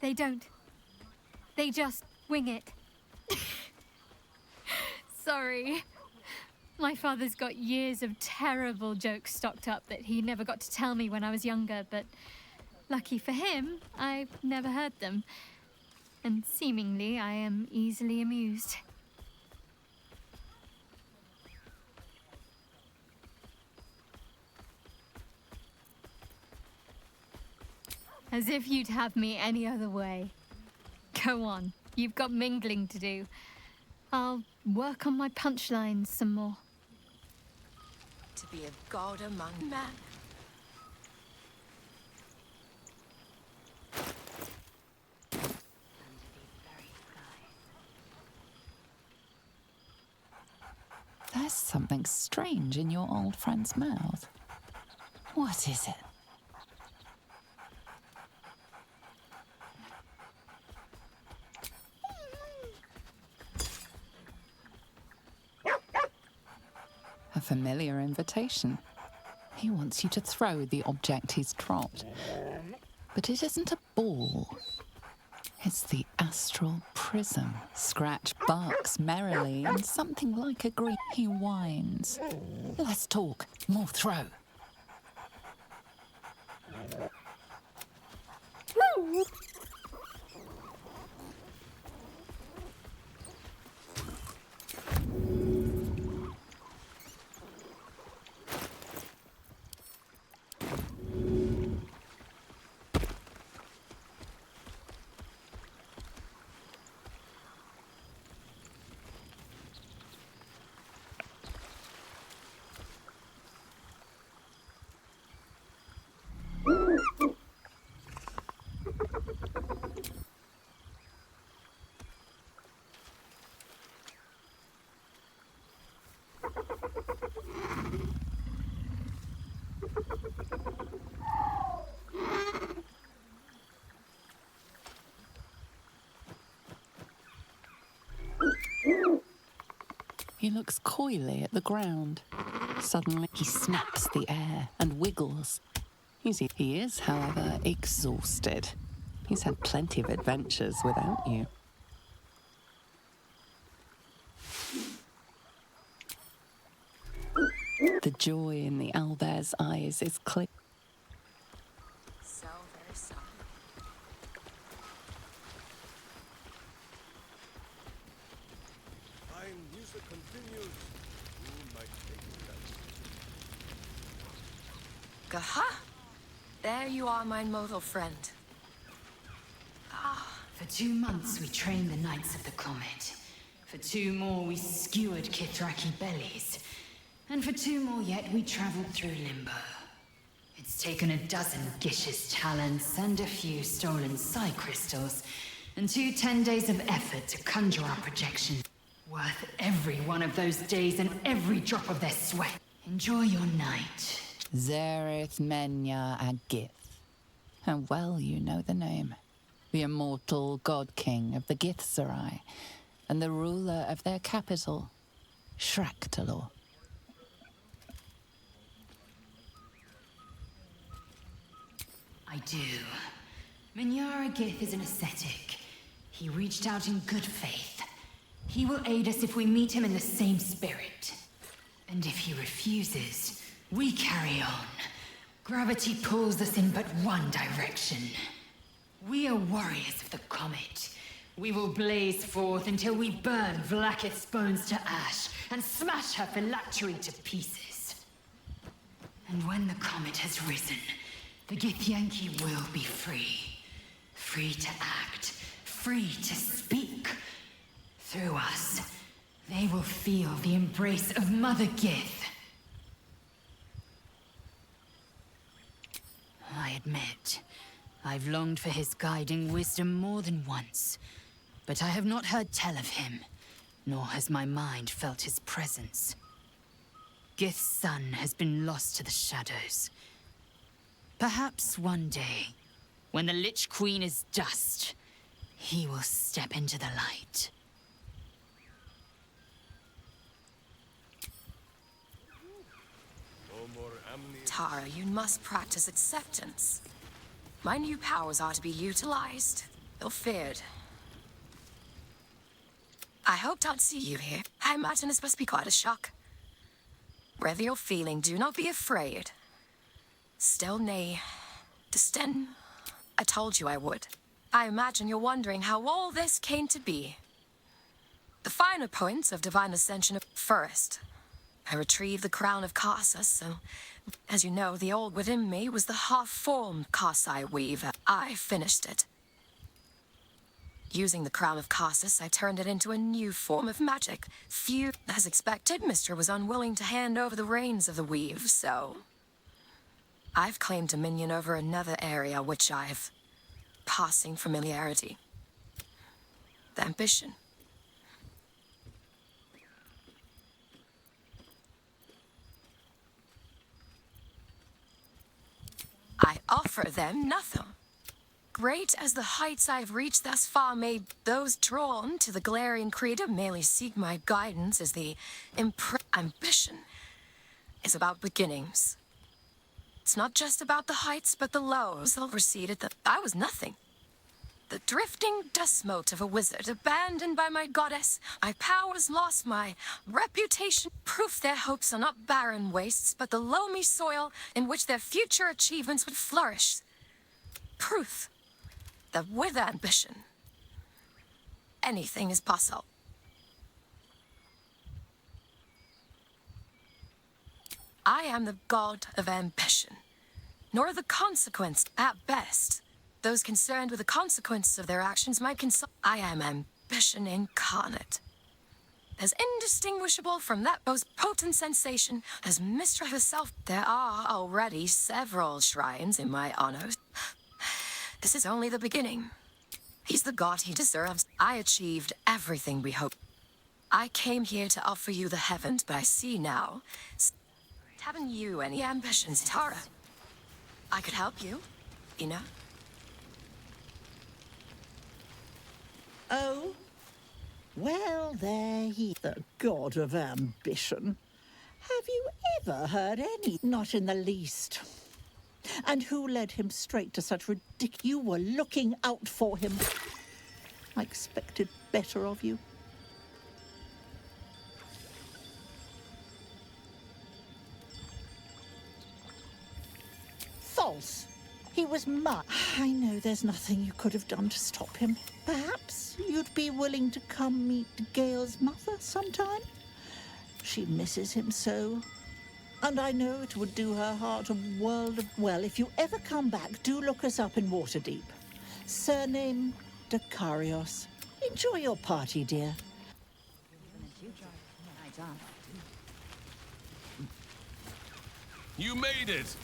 They don't. They just wing it. Sorry. My father's got years of terrible jokes stocked up that he never got to tell me when I was younger, but lucky for him, I've never heard them. And seemingly, I am easily amused. As if you'd have me any other way. Go on, you've got mingling to do. I'll work on my punchlines some more. To be a god among men. There's something strange in your old friend's mouth. What is it? A familiar invitation. He wants you to throw the object he's dropped. But it isn't a ball. It's the astral prism. Scratch barks merrily, and something like a green. He whines. Less talk, more throw. He looks coyly at the ground. Suddenly, he snaps the air and wiggles. He is, however, exhausted. He's had plenty of adventures without you. The joy in the owlbear's eyes is clear. So very sorry. Fine music continues. Who might take that? Gaha! There you are, my mortal friend. For 2 months we trained the Knights of the Comet. For 2 more we skewered Kithraki bellies. And for 2 more yet we traveled through Limbo. It's taken a dozen Gish's talents and a few stolen psi crystals, and 2 10 days of effort to conjure our projection. Worth every one of those days and every drop of their sweat. Enjoy your night. Zereth Menya Agith. And well you know the name. The immortal god king of the Githzerai, and the ruler of their capital, Shraktalor. I do. Minyara Gith is an ascetic. He reached out in good faith. He will aid us if we meet him in the same spirit. And if he refuses, we carry on. Gravity pulls us in but one direction. We are warriors of the Comet. We will blaze forth until we burn Vlaakith's bones to ash and smash her phylactery to pieces. And when the Comet has risen, the Githyanki will be free. Free to act, free to speak. Through us, they will feel the embrace of Mother Gith. I admit, I've longed for his guiding wisdom more than once, but I have not heard tell of him, nor has my mind felt his presence. Gith's son has been lost to the shadows. Perhaps one day, when the Lich Queen is dust, he will step into the light. Tara, you must practice acceptance. My new powers are to be utilized, though feared. I hoped I'd see you here. I imagine this must be quite a shock. Whatever you're feeling, do not be afraid. Still nay, Desten, I told you I would. I imagine you're wondering how all this came to be. The finer points of divine ascension first. I retrieved the crown of Casa, so, as you know, the old within me was the half-formed Kasai weave. I finished it. Using the crown of Cassus, I turned it into a new form of magic. As expected, Mr. was unwilling to hand over the reins of the weave, so I've claimed dominion over another area which I've passing familiarity. The ambition. I offer them nothing. Great as the heights I've reached thus far may, those drawn to the glaring creed merely seek my guidance as the ambition is about beginnings. It's not just about the heights, but the lows. I'll receded that I was nothing. The drifting dust mote of a wizard, abandoned by my goddess. My powers lost, my reputation. Proof their hopes are not barren wastes, but the loamy soil in which their future achievements would flourish. Proof that with ambition, anything is possible. I am the god of ambition, nor the consequence at best. Those concerned with the consequences of their actions might consult. I am ambition incarnate. As indistinguishable from that most potent sensation as Mistress herself. There are already several shrines in my honor. This is only the beginning. He's the god he deserves. I achieved everything we hoped. I came here to offer you the heavens, but I see now. Haven't you any ambitions, Tara? I could help you, you know? Oh? Well, there he... The god of ambition. Have you ever heard any? Not in the least. And who led him straight to such You were looking out for him. I expected better of you. False. He was mine. I know there's nothing you could have done to stop him. Perhaps you'd be willing to come meet Gale's mother sometime? She misses him so. And I know it would do her heart a world of... Well, if you ever come back, do look us up in Waterdeep. Surname Dakarios. Enjoy your party, dear. You made it!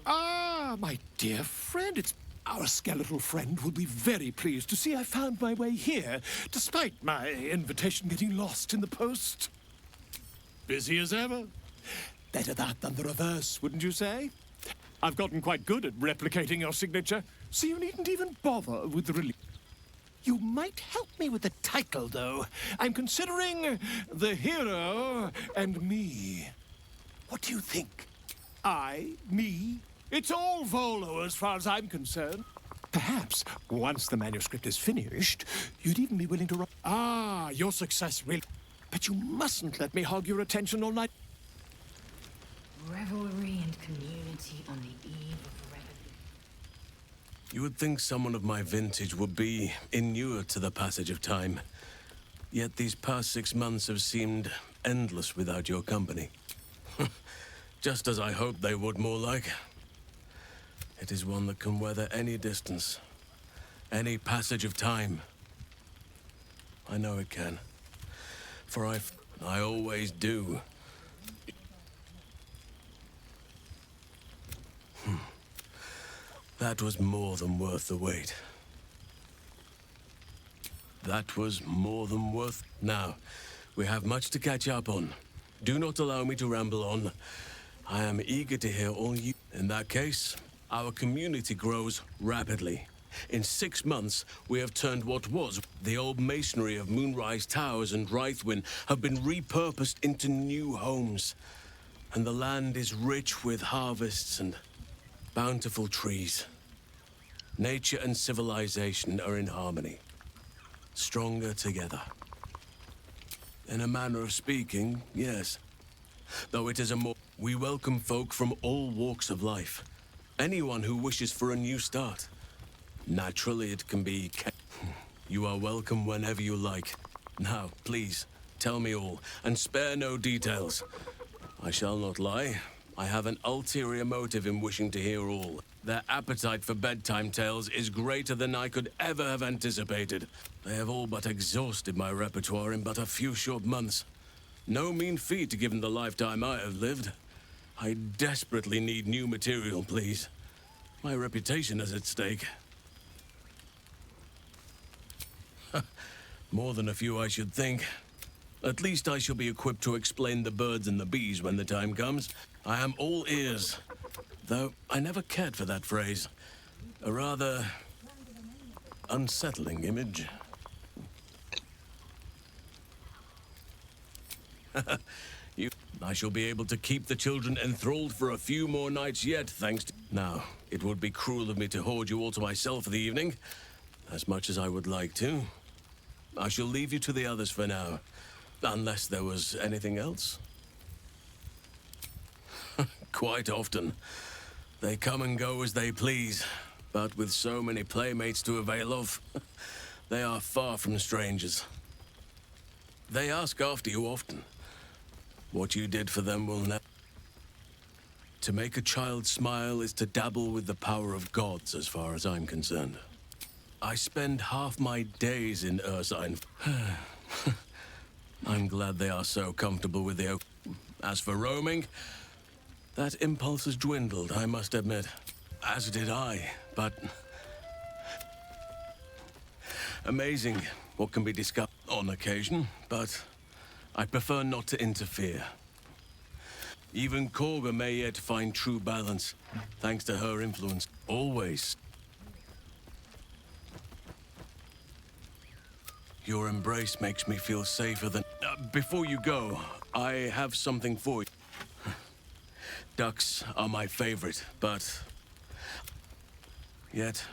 Ah, my dear friend, our skeletal friend will be very pleased to see I found my way here, despite my invitation getting lost in the post. Busy as ever. Better that than the reverse, wouldn't you say? I've gotten quite good at replicating your signature, so you needn't even bother with the release. You might help me with the title, though. I'm considering The Hero and Me. What do you think? Me? It's all Volo as far as I'm concerned. Perhaps, once the manuscript is finished, you'd even be willing to write... Ah, your success really... But you mustn't let me hog your attention all night. Revelry and community on the eve of revelry. You would think someone of my vintage would be inured to the passage of time. Yet these past 6 months have seemed endless without your company. Just as I hoped they would, more like. It is one that can weather any distance, any passage of time. I know it can, for I always do. That was more than worth the wait. That was more than worth... Now, we have much to catch up on. Do not allow me to ramble on. I am eager to hear all you... In that case, our community grows rapidly. In 6 months, we have turned what was the old masonry of Moonrise Towers and Wraithwin have been repurposed into new homes. And the land is rich with harvests and bountiful trees. Nature and civilization are in harmony. Stronger together. In a manner of speaking, yes. Though it is a more... We welcome folk from all walks of life. Anyone who wishes for a new start. Naturally, it can be... You are welcome whenever you like. Now, please, tell me all, and spare no details. I shall not lie. I have an ulterior motive in wishing to hear all. Their appetite for bedtime tales is greater than I could ever have anticipated. They have all but exhausted my repertoire in but a few short months. No mean feat given the lifetime I have lived. I desperately need new material, please. My reputation is at stake. More than a few, I should think. At least I shall be equipped to explain the birds and the bees when the time comes. I am all ears. Though I never cared for that phrase. A rather unsettling image. I shall be able to keep the children enthralled for a few more nights yet, thanks to... Now, it would be cruel of me to hoard you all to myself for the evening, as much as I would like to. I shall leave you to the others for now, unless there was anything else. Quite often. They come and go as they please, but with so many playmates to avail of, they are far from strangers. They ask after you often. What you did for them will never... To make a child smile is to dabble with the power of gods, as far as I'm concerned. I spend half my days in Ursine. I'm glad they are so comfortable with the... As for roaming, that impulse has dwindled, I must admit. As did I, but... Amazing what can be discovered on occasion, but I prefer not to interfere. Even Korga may yet find true balance, thanks to her influence. Always. Your embrace makes me feel safer than... before you go, I have something for you. Ducks are my favorite, but... yet,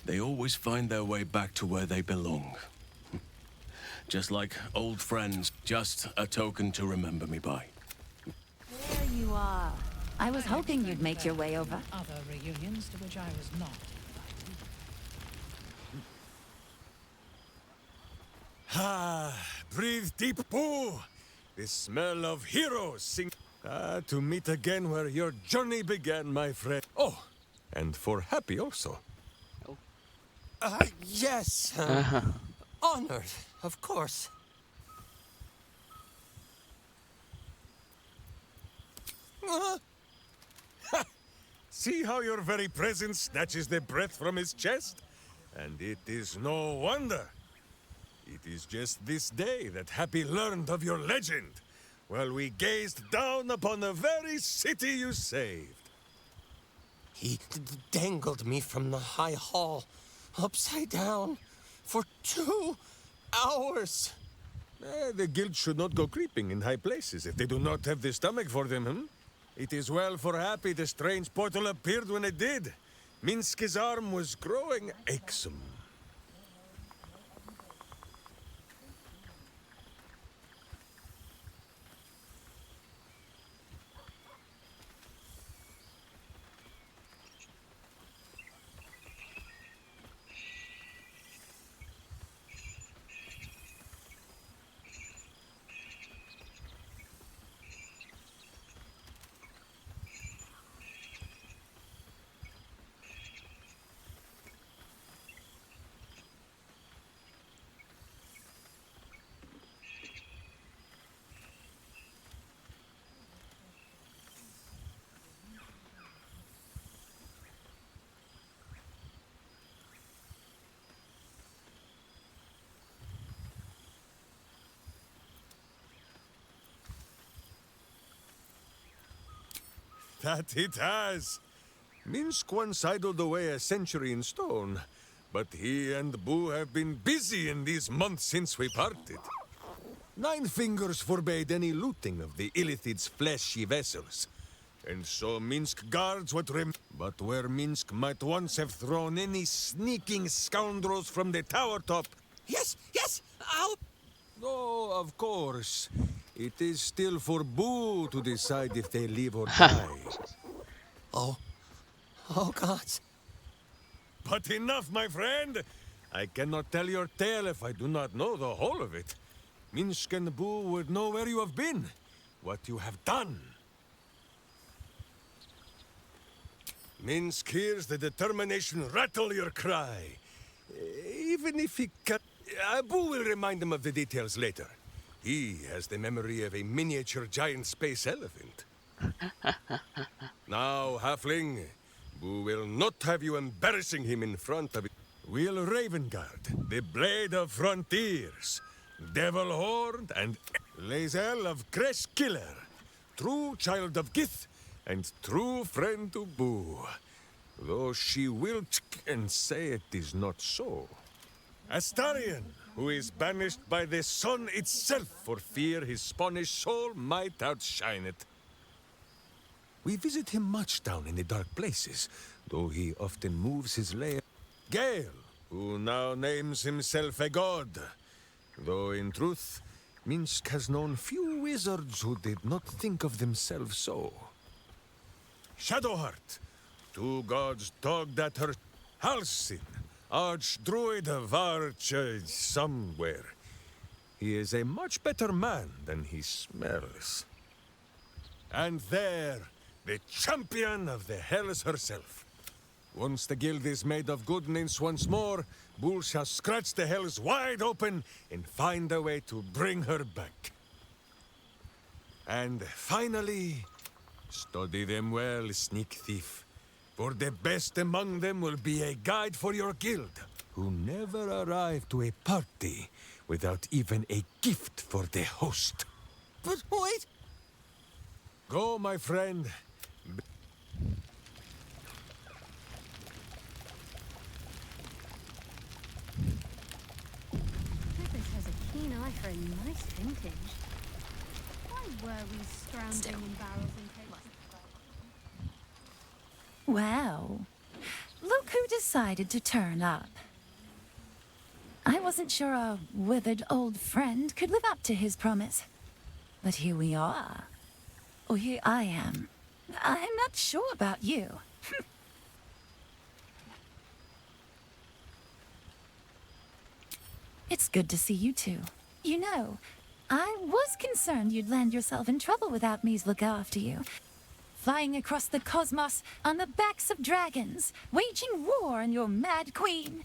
they always find their way back to where they belong. Just like old friends, just a token to remember me by. There you are. I was hoping you'd make your way over. Other reunions to which I was not invited. Ah, breathe deep, Boo. The smell of heroes sing. To meet again where your journey began, my friend. Oh, and for Happy also. Yes. Honored, of course. See how your very presence snatches the breath from his chest? And it is no wonder. It is just this day that Happy learned of your legend, while we gazed down upon the very city you saved. He dangled me from the high hall, upside down, for 2 hours. The guild should not go creeping in high places if they do not have the stomach for them, It is well for Happy the strange portal appeared when it did. Minsk's arm was growing achesome. That it has. Minsk once idled away a century in stone, but he and Boo have been busy in these months since we parted. Nine Fingers forbade any looting of the Illithid's fleshy vessels, and so Minsk guards what But where Minsk might once have thrown any sneaking scoundrels from the tower top... Yes, I'll... Oh, of course. It is still for Boo to decide if they live or die. Oh, gods. But enough, my friend! I cannot tell your tale if I do not know the whole of it. Minsk and Boo would know where you have been, what you have done. Minsk hears the determination rattle your cry. Even if he can... Boo will remind him of the details later. He has the memory of a miniature giant space elephant. Now, Halfling, Boo will not have you embarrassing him in front of it. Will Ravengard, the Blade of Frontiers, Devil Horde, and Lae'zel of Kresh Killer, true child of Gith, and true friend to Boo. Though she will and say it is not so. Astarion, who is banished by the sun itself for fear his Spanish soul might outshine it. We visit him much down in the dark places, though he often moves his lair. Gale, who now names himself a god, though in truth, Minsk has known few wizards who did not think of themselves so. Shadowheart, two gods dogged at her. Halsin, Archdruid of Arch... somewhere. He is a much better man than he smells. And there, the champion of the Hells herself. Once the guild is made of goodness once more, Bull shall scratch the Hells wide open and find a way to bring her back. And finally, study them well, sneak thief. For the best among them will be a guide for your guild, who never arrive to a party without even a gift for the host. But wait! Go, my friend. keen eye for a nice vintage. Why were we scrounging in barrels and cases? Well, look who decided to turn up. I wasn't sure our withered old friend could live up to his promise. But here we are. Or here I am. I'm not sure about you. It's good to see you two. You know, I was concerned you'd land yourself in trouble without me's look after you. Flying across the cosmos on the backs of dragons, waging war on your mad queen.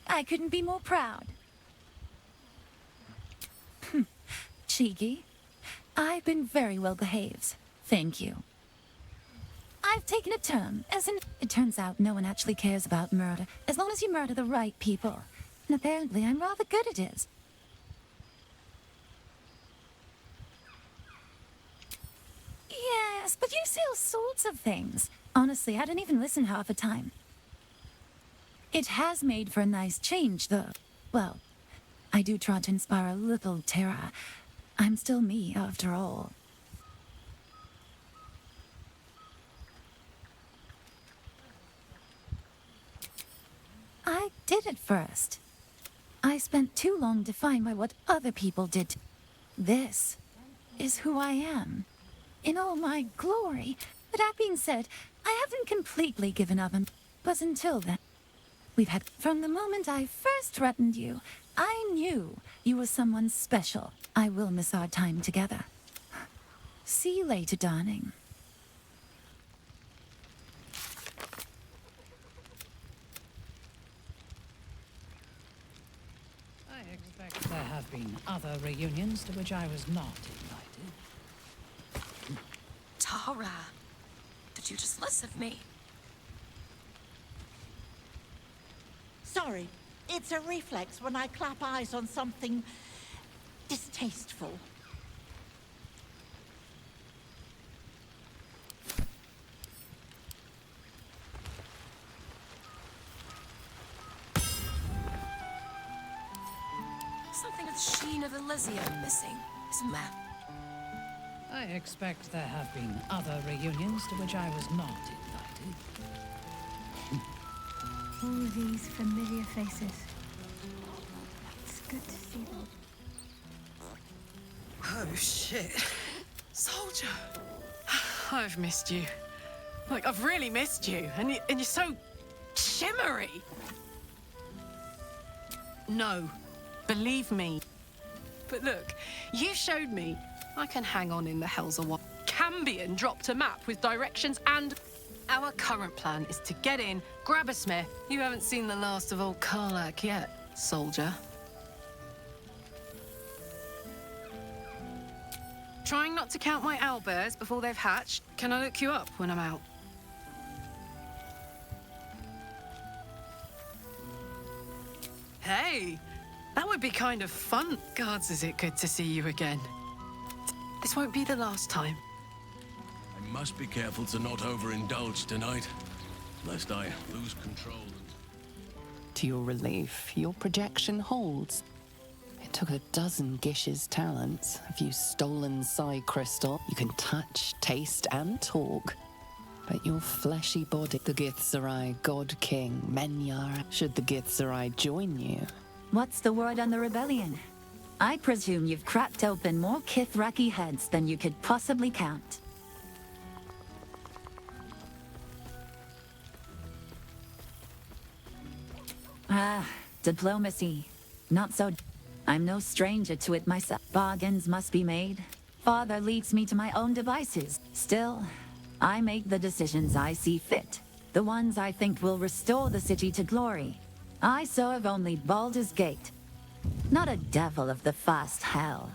I couldn't be more proud. Cheeky. I've been very well behaved. Thank you. I've taken a turn, as in... It turns out no one actually cares about murder, as long as you murder the right people. And apparently I'm rather good at it. Yes, but you say all sorts of things. Honestly, I don't even listen half the time. It has made for a nice change, though. Well, I do try to inspire a little terror. I'm still me, after all. I did it first. I spent too long defined by what other people did. This is who I am, in all my glory. But that being said, I haven't completely given up, but until then, we've had... From the moment I first threatened you, I knew you were someone special. I will miss our time together. See you later, darling. I expect there have been other reunions to which I was not invited. Tara, did you just listen of me? Sorry, it's a reflex when I clap eyes on something distasteful. Something of the sheen of Elysium missing, isn't there? I expect there have been other reunions to which I was not invited. All these familiar faces. It's good to see them. Oh, shit. Soldier. I've missed you. Like, I've really missed you. And you're so shimmery. No. Believe me. But look, you showed me I can hang on in the hells of what. Cambion dropped a map with directions and... Our current plan is to get in, grab a smith. You haven't seen the last of old Karlak yet, soldier. Trying not to count my owlbears before they've hatched. Can I look you up when I'm out? Hey, that would be kind of fun. Gods, is it good to see you again. This won't be the last time. I must be careful to not overindulge tonight, lest I lose control. To your relief, your projection holds. It took a dozen Gish's talents, a few stolen psi crystal. You can touch, taste, and talk. But your fleshy body, the Githzerai God King, Menyara, should the Githzerai join you. What's the word on the rebellion? I presume you've cracked open more Kithraki heads than you could possibly count. Ah, diplomacy. Not so... I'm no stranger to it myself. Bargains must be made. Father leads me to my own devices. Still, I make the decisions I see fit. The ones I think will restore the city to glory. I serve only Baldur's Gate. Not a devil of the fast hell.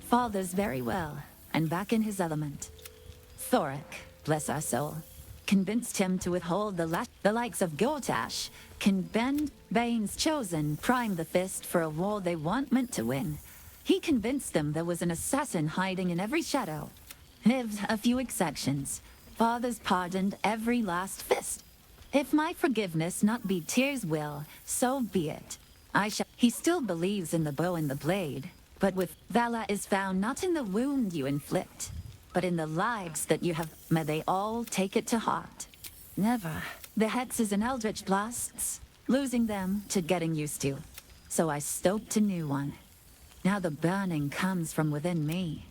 Father's very well, and back in his element. Thoric, bless our soul, convinced him to withhold the likes of Gortash can bend Bane's chosen, prime the fist for a war they weren't meant to win. He convinced them there was an assassin hiding in every shadow. With a few exceptions, Father's pardoned every last fist. If my forgiveness not be tears' will, so be it. I shall. He still believes in the bow and the blade, but with valor is found not in the wound you inflict, but in the lives that you have. May they all take it to heart. Never. The hexes and eldritch blasts, losing them to getting used to. So I stoked a new one. Now the burning comes from within me,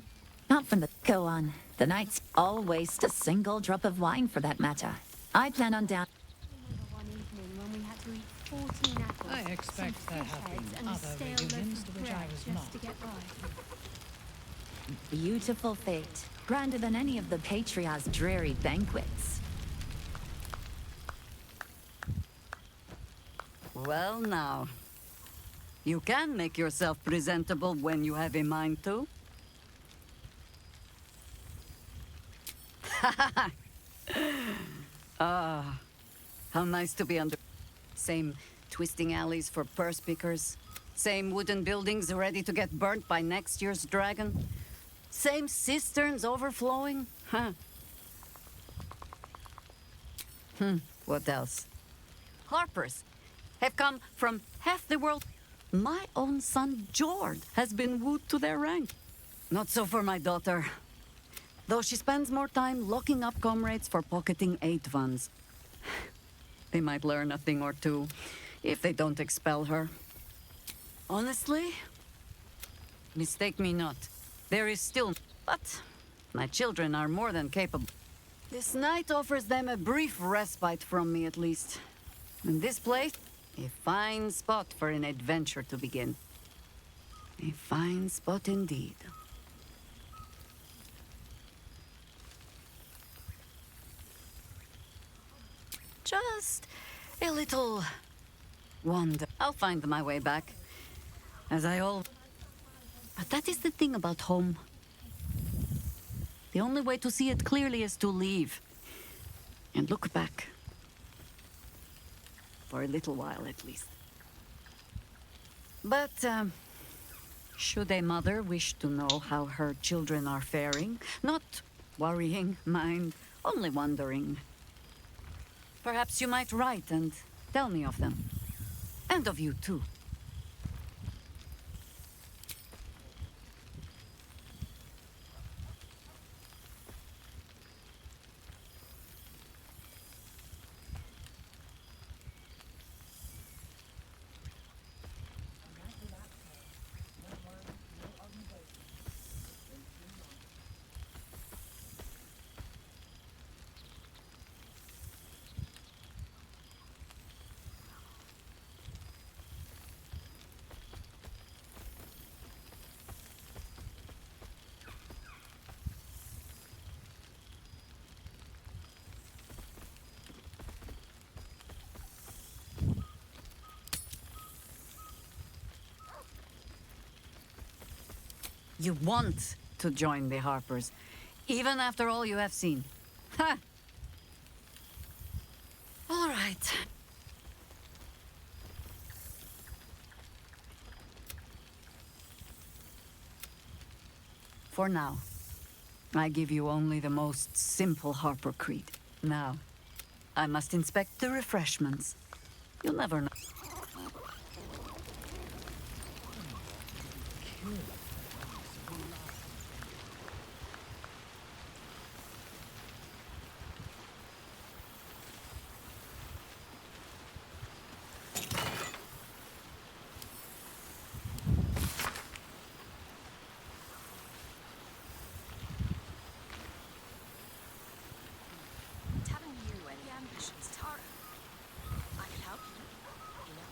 not from the. Go on. The nights all waste a single drop of wine for that matter. I plan on down. One evening when we had to eat 14 apples, I expect some there fish have heads, been and a other stale reunions loaf to of which I bread was just not. to get by. Beautiful fate, grander than any of the Patriarch's dreary banquets. Well now, you can make yourself presentable when you have a mind to. Ah, how nice to be under... Same twisting alleys for purse pickers. Same wooden buildings ready to get burnt by next year's dragon. Same cisterns overflowing. Huh. What else? Harpers have come from half the world. My own son, George, has been wooed to their rank. Not so for my daughter. Though she spends more time locking up comrades for pocketing aid funds. They might learn a thing or two, if they don't expel her. Honestly, mistake me not. There is still... But my children are more than capable. This night offers them a brief respite from me, at least. And this place, a fine spot for an adventure to begin. A fine spot indeed. Just a little wander. I'll find my way back, as I all... But that is the thing about home. The only way to see it clearly is to leave. And look back. For a little while, at least. But, should a mother wish to know how her children are faring, not worrying, mind, only wondering, perhaps you might write and tell me of them. And of you, too. You want to join the Harpers, even after all you have seen. Ha! All right. For now, I give you only the most simple Harper creed. Now, I must inspect the refreshments. You'll never know. Telling you any ambitions, Tara. I can help you, you know.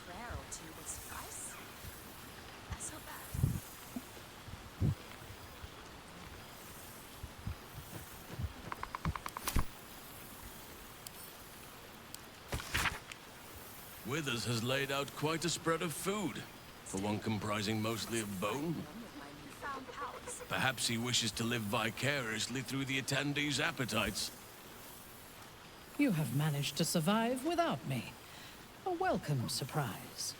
Prayer or two would suffice. That's so bad. Withers has laid out quite a spread of food, for one comprising mostly of bone. Perhaps he wishes to live vicariously through the attendees' appetites. You have managed to survive without me. A welcome surprise.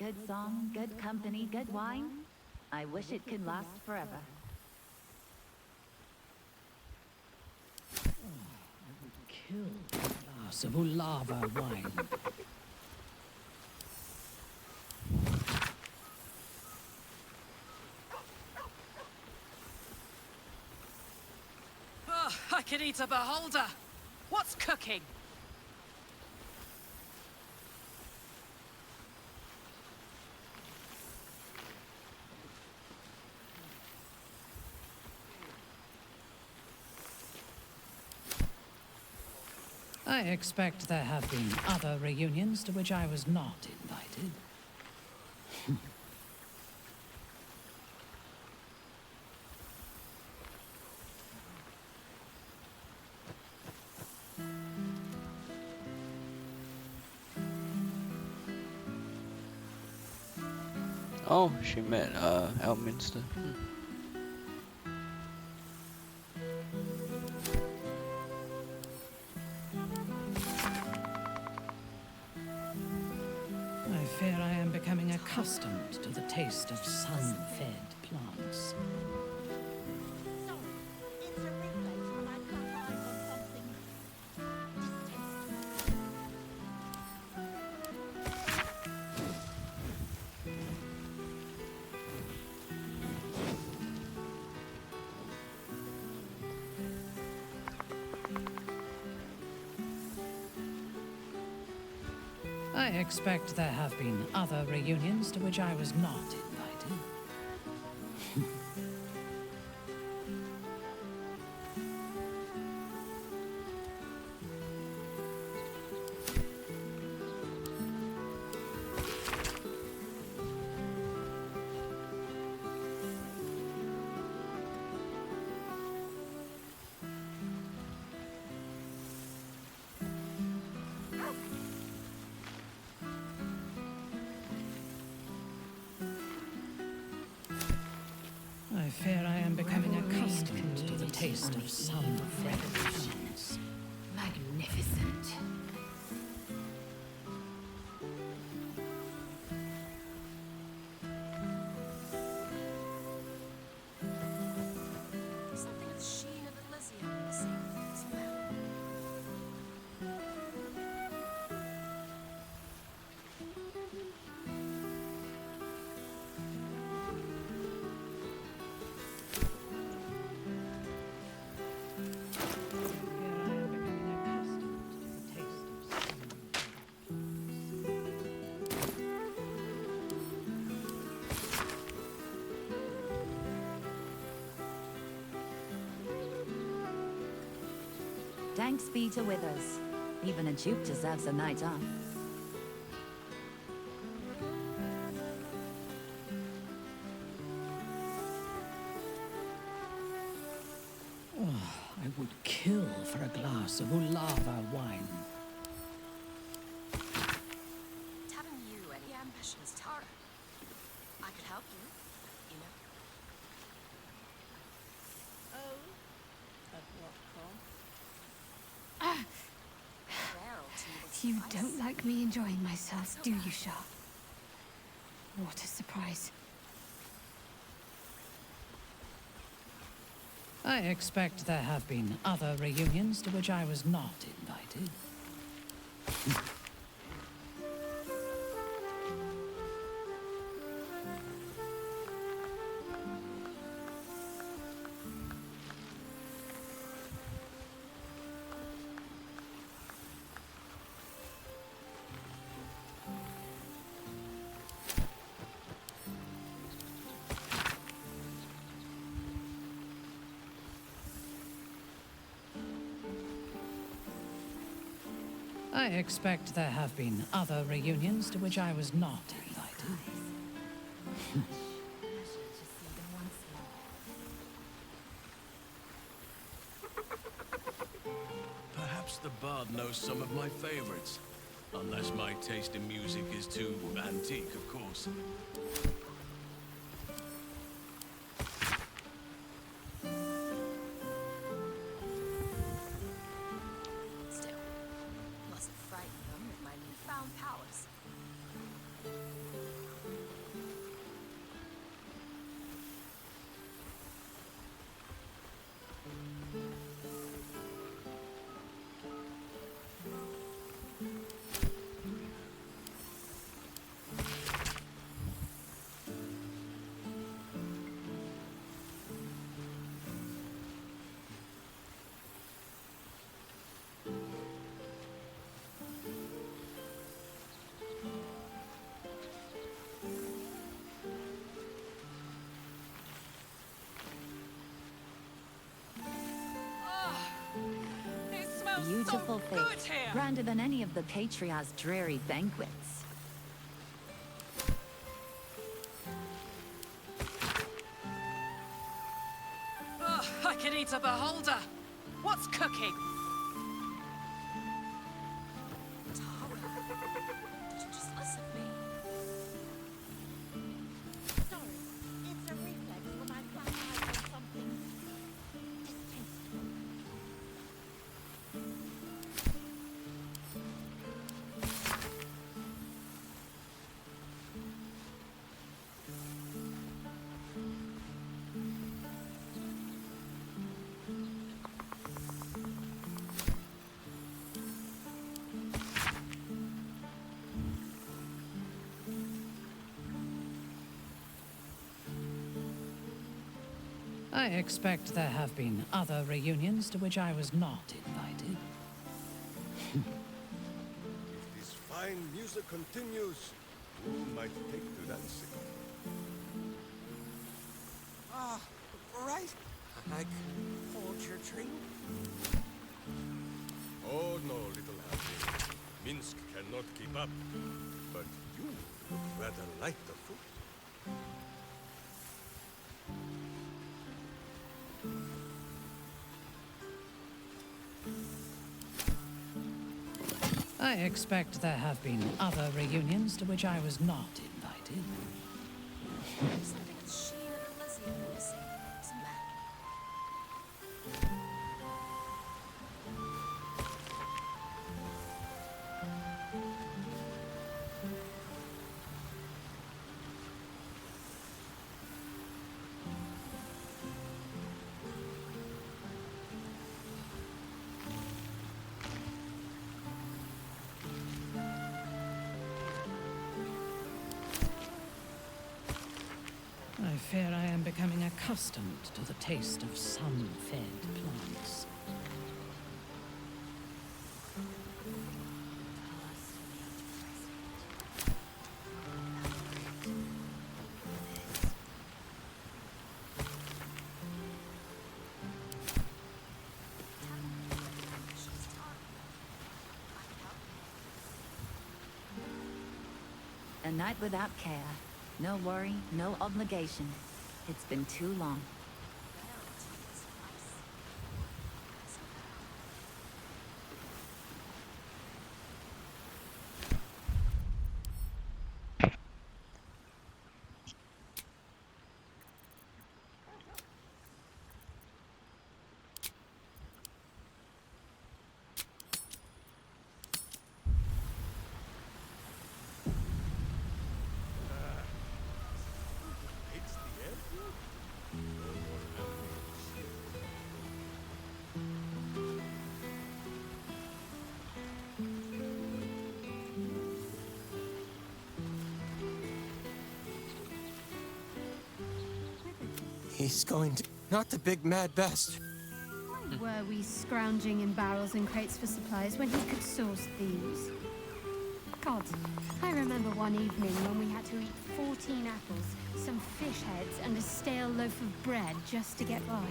Good song, good company, good wine. I wish it could last forever. Kill a glass of Ulava wine. Oh, I could eat a beholder. What's cooking? I expect there have been other reunions to which I was not invited. Oh, she met Elminster. I fear I am becoming accustomed to the taste of sun-fed plants. I expect there have been other reunions to which I was not invited. I fear I am becoming accustomed to the taste of some fresh plants. Magnificent. Something of the sheen of Elysium in the same smell. Thanks be to Withers. Even a duke deserves a night off. Oh, I would kill for a glass of Ulava wine. Haven't you any ambitions, Tara? I could help you, you know. Oh, at what cost? You don't like me enjoying myself, do you, Shah? What a surprise. I expect there have been other reunions to which I was not invited. I expect there have been other reunions to which I was not invited. Perhaps the bard knows some of my favorites. Unless my taste in music is too antique, of course. Still, mustn't frighten them with my newfound powers. beautiful so good fate, here. grander than any of the Patriarch's dreary banquets. Oh, I could eat a beholder. What's cooking? Did you just listen to me? Sorry, it's a reflex when I clap eyes on something distasteful. I expect there have been other reunions to which I was not invited. If this fine music continues, who might take to dancing? Ah, right. I can hold your drink. Oh no, little half. Minsk cannot keep up. But you look rather light of foot. I expect there have been other reunions to which I was not invited. Something it's she and Lizzie are missing. Isn't that? I fear I am becoming accustomed to the taste of sun-fed plants. A night without care. No worry, no obligation. It's been too long. It's the airport? He's going to... Not the big mad best. Why were we scrounging in barrels and crates for supplies when he could source these? God, I remember one evening when we had to eat 14 apples, some fish heads, and a stale loaf of bread just to get by.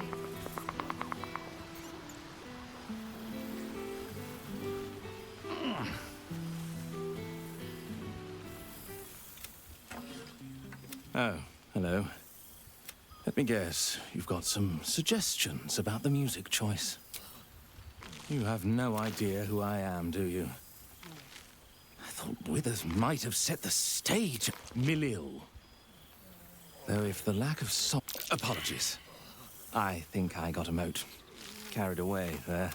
Oh, hello. Let me guess, you've got some suggestions about the music choice. You have no idea who I am, do you? I thought Withers might have set the stage. Milil. Though if the lack of Apologies. I think I got a mote. Carried away there.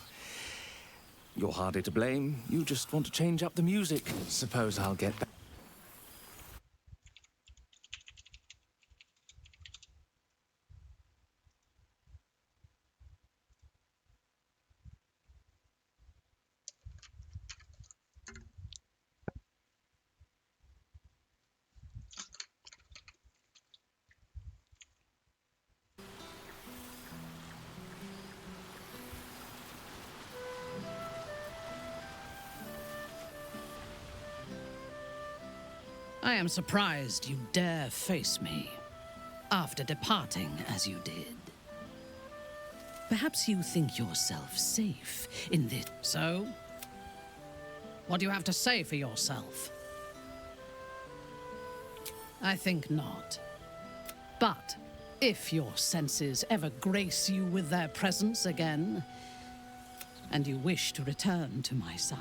You're hardly to blame. You just want to change up the music. Suppose I'll get back. I am surprised you dare face me, after departing as you did. Perhaps you think yourself safe in this. So? What do you have to say for yourself? I think not. But if your senses ever grace you with their presence again, and you wish to return to my side,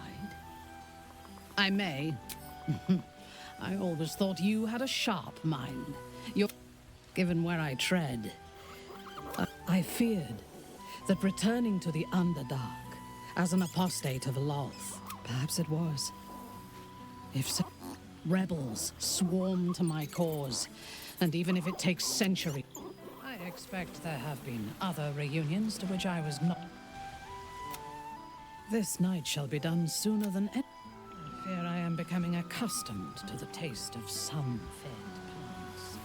I may. I always thought you had a sharp mind. Given where I tread, I feared that returning to the Underdark as an apostate of Loth, perhaps it was. If so, rebels swarm to my cause, and even if it takes centuries, I expect there have been other reunions to which I was not. This night shall be done sooner than any. I fear I am becoming accustomed to the taste of sun-fed plants.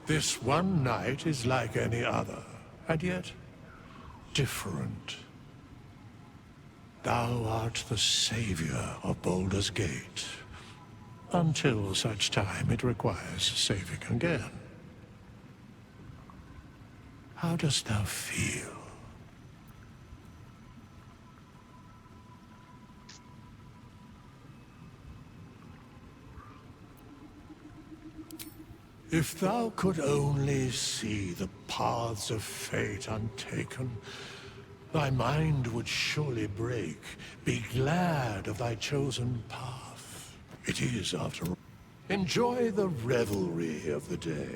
This one night is like any other, and yet different. Thou art the savior of Baldur's Gate, until such time it requires saving again. How dost thou feel? If thou could only see the paths of fate untaken, thy mind would surely break. Be glad of thy chosen path. It is, after all. Enjoy the revelry of the day.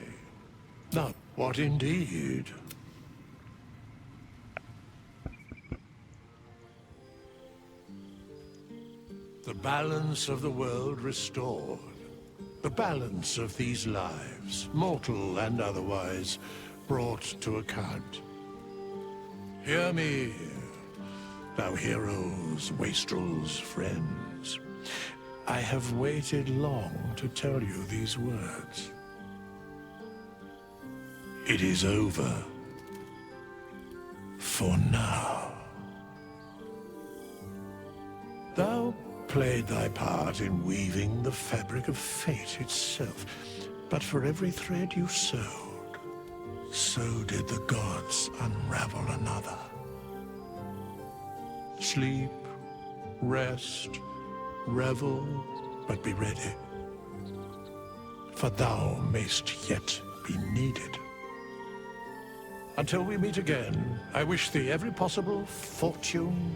Now, what indeed? The balance of the world restored. The balance of these lives, mortal and otherwise, brought to account. Hear me, thou heroes, wastrels, friends. I have waited long to tell you these words. It is over. For now. Thou played thy part in weaving the fabric of fate itself, but for every thread you sewed, so did the gods unravel another. Sleep, rest, revel, but be ready, for thou mayst yet be needed. Until we meet again, I wish thee every possible fortune,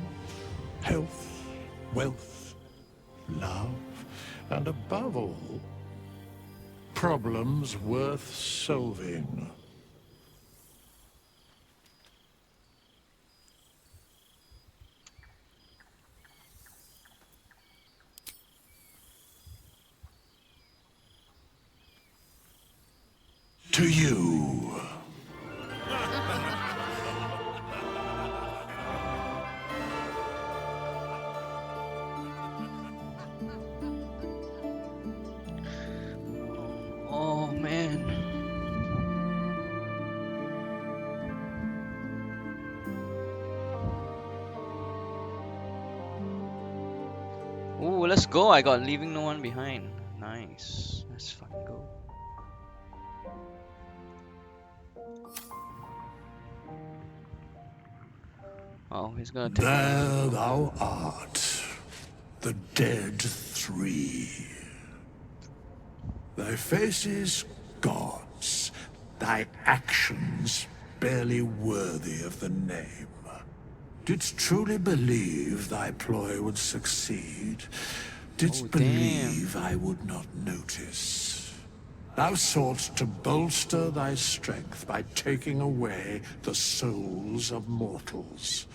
health, wealth, love, and above all, problems worth solving. To you. Oh man. Ooh, let's go. I got leaving no one behind. Nice. Let's fucking go. Oh, he's gonna take There thou art, the dead three. Thy faces gods, thy actions barely worthy of the name. Didst truly believe thy ploy would succeed? Didst believe I would not notice? Thou soughtst to bolster thy strength by taking away the souls of mortals.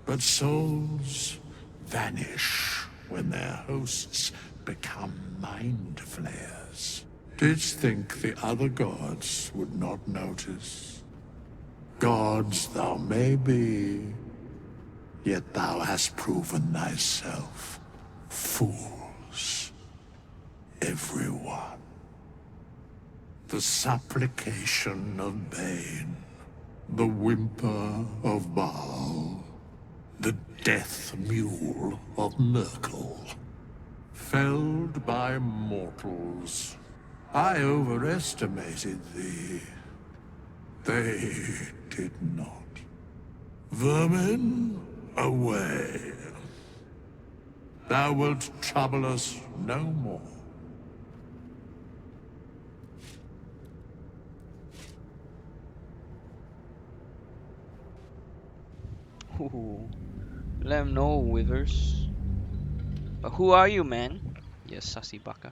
But souls vanish when their hosts become mind flayers. Didst think the other gods would not notice? Gods thou may be, yet thou hast proven thyself fools. Everyone. The supplication of Bane, the whimper of Baal, the death mule of Merkel. Felled by mortals. I overestimated thee. They did not. Vermin, away. Thou wilt trouble us no more. Ooh. Let him know, Withers. But who are you, man? Yes, sassy baka.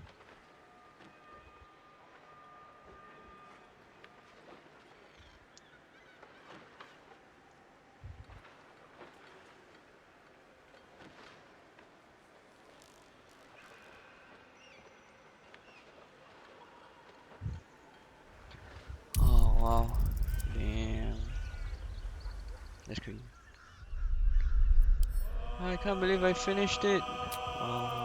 Oh wow. Damn. That's crazy. I can't believe I finished it. Oh.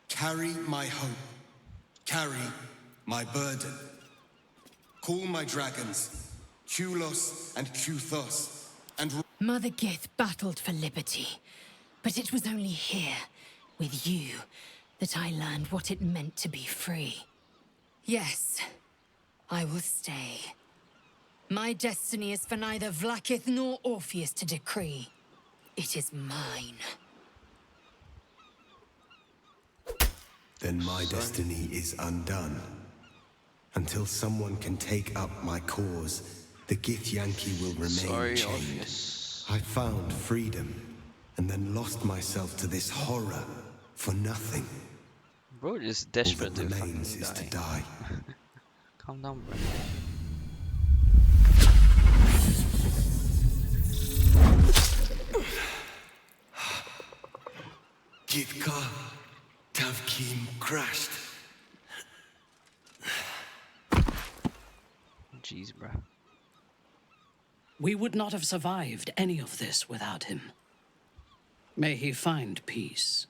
Carry my hope. Carry my burden. Call my dragons, Kulos and Kuthos, and... Mother Gith battled for liberty, but it was only here, with you, that I learned what it meant to be free. Yes, I will stay. My destiny is for neither Vlaakith nor Orpheus to decree. It is mine. Then my destiny is undone. Until someone can take up my cause, the Githyanki will remain chained. I found freedom, and then lost myself to this horror for nothing. Bro is desperate to fucking is to die. Calm down, bro. Gitka Tavkim crashed. Jeez, bruh. We would not have survived any of this without him. May he find peace.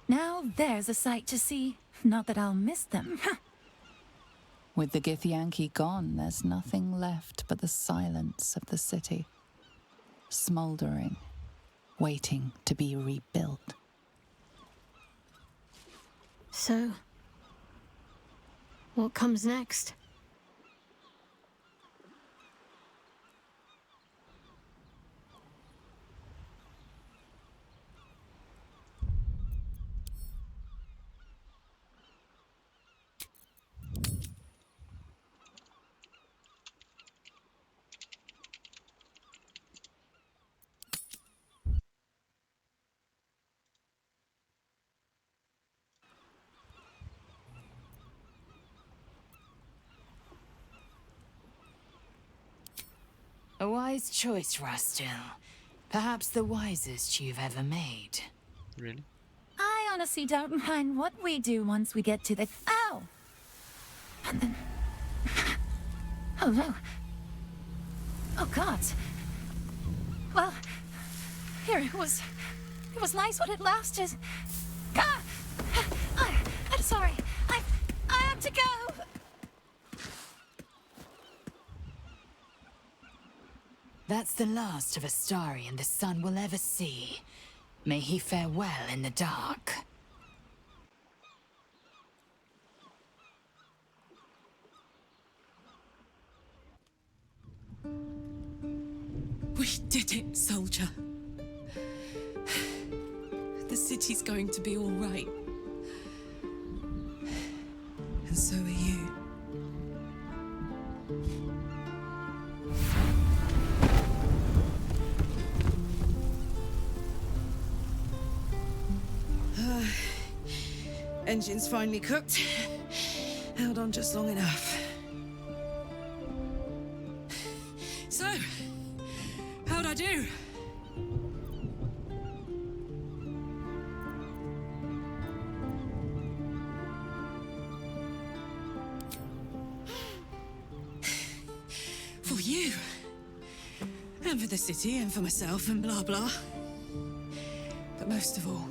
Now there's a sight to see. Not that I'll miss them. With the Githyanki gone, there's nothing left but the silence of the city. Smoldering, waiting to be rebuilt. So, what comes next? A wise choice, Rastil. Perhaps the wisest you've ever made. Really? I honestly don't mind what we do once we get to the... Ow! And then... Hello. Oh, God. Well, here it was. It was nice when it lasted. Ah! I'm sorry. I have to go. That's the last of Astarion the sun will ever see. May he fare well in the dark. We did it, soldier. The city's going to be all right. And so are you. Engine's finally cooked. Held on just long enough. So, how'd I do? For you. And for the city, and for myself, and blah blah. But most of all,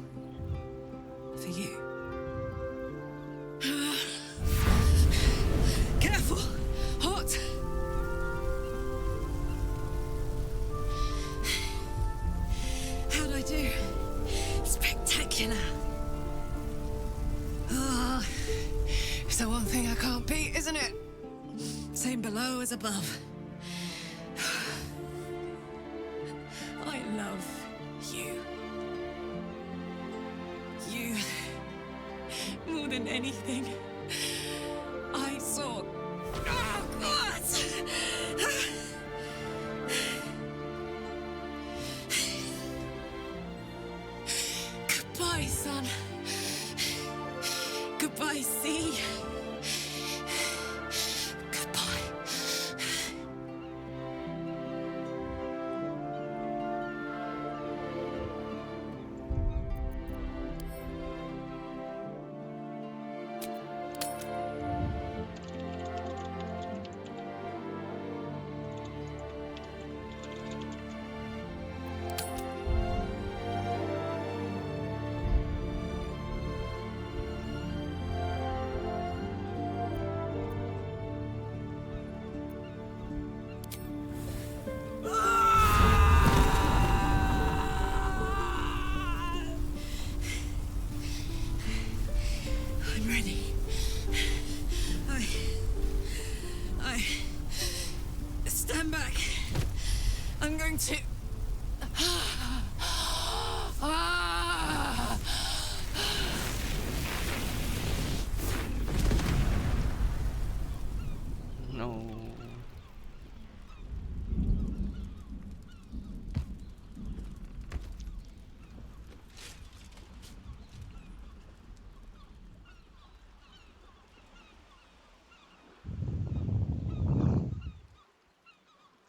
for you. Careful! Hot! How'd I do? Spectacular! Ah, it's the one thing I can't beat, isn't it? Same below as above. I love you. You. More than anything. I saw... Oh, God! Goodbye, son. Goodbye, sea. Goodbye. I'm ready. I stand back. I'm going to... No.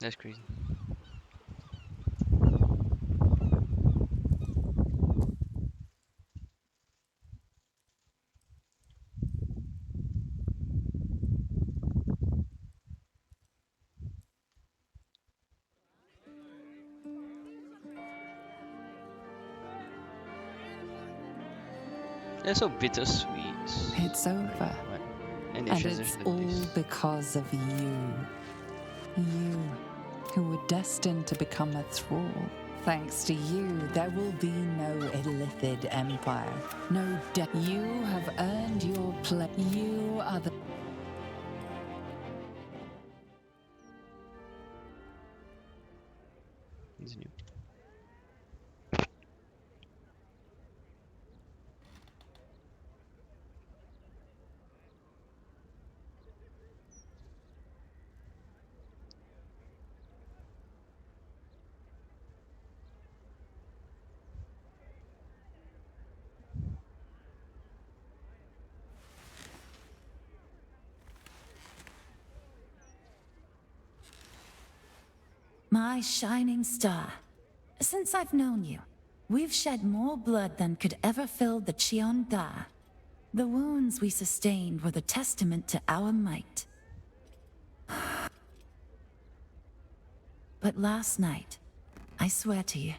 That's crazy. They're so bittersweet. It's over. And And it's all because of you. You, who were destined to become a thrall. Thanks to you, there will be no Illithid Empire. No death. You have earned your place. You are the... He's new. My shining star. Since I've known you, we've shed more blood than could ever fill the Cheon Da. The wounds we sustained were the testament to our might. But last night, I swear to you,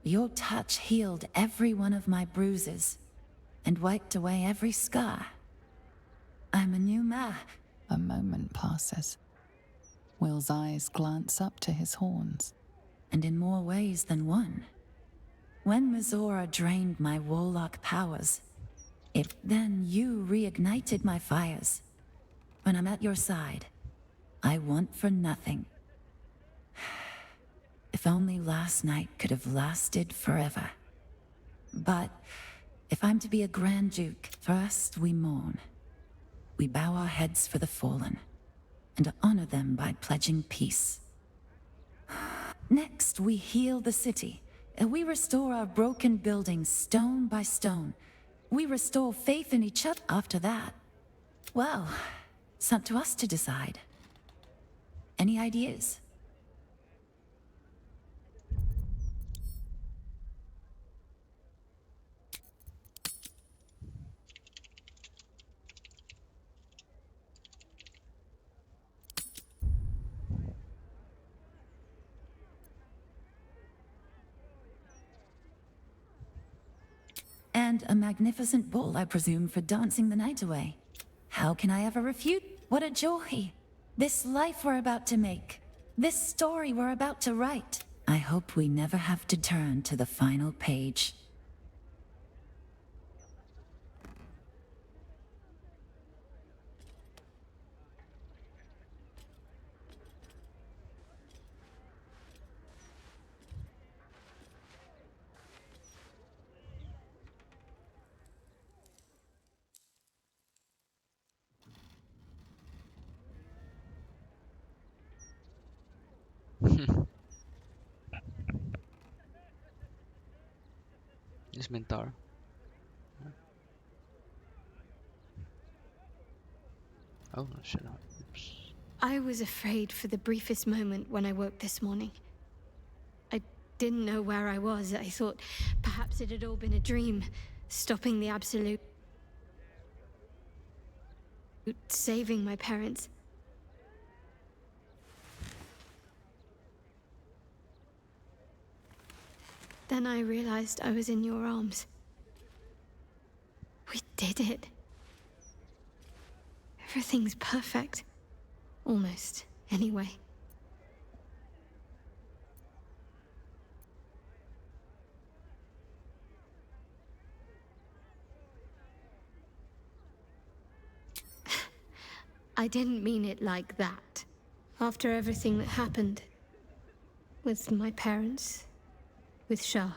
your touch healed every one of my bruises and wiped away every scar. I'm a new ma. A moment passes. Will's eyes glance up to his horns. And in more ways than one. When Mizora drained my warlock powers, then you reignited my fires. When I'm at your side, I want for nothing. If only last night could have lasted forever. But if I'm to be a Grand Duke, first we mourn. We bow our heads for the fallen, and honor them by pledging peace. Next, we heal the city. We restore our broken buildings stone by stone. We restore faith in each other. After that, well, it's up to us to decide. Any ideas? And a magnificent ball, I presume, for dancing the night away. How can I ever refute? What a joy! This life we're about to make. This story we're about to write. I hope we never have to turn to the final page. This mentor. Oh, shut up. Oops. I was afraid for the briefest moment when I woke this morning. I didn't know where I was. I thought perhaps it had all been a dream, stopping the absolute... saving my parents. Then I realized I was in your arms. We did it. Everything's perfect. Almost, anyway. I didn't mean it like that. After everything that happened with my parents, with Shah,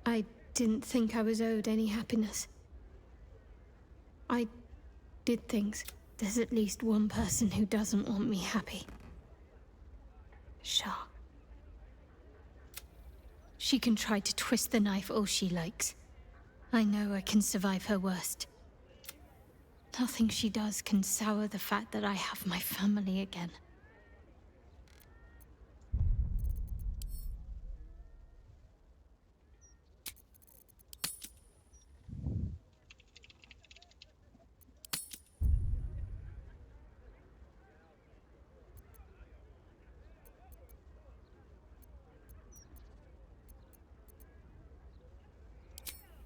I didn't think I was owed any happiness. I did things. There's at least one person who doesn't want me happy. Shah. She can try to twist the knife all she likes. I know I can survive her worst. Nothing she does can sour the fact that I have my family again.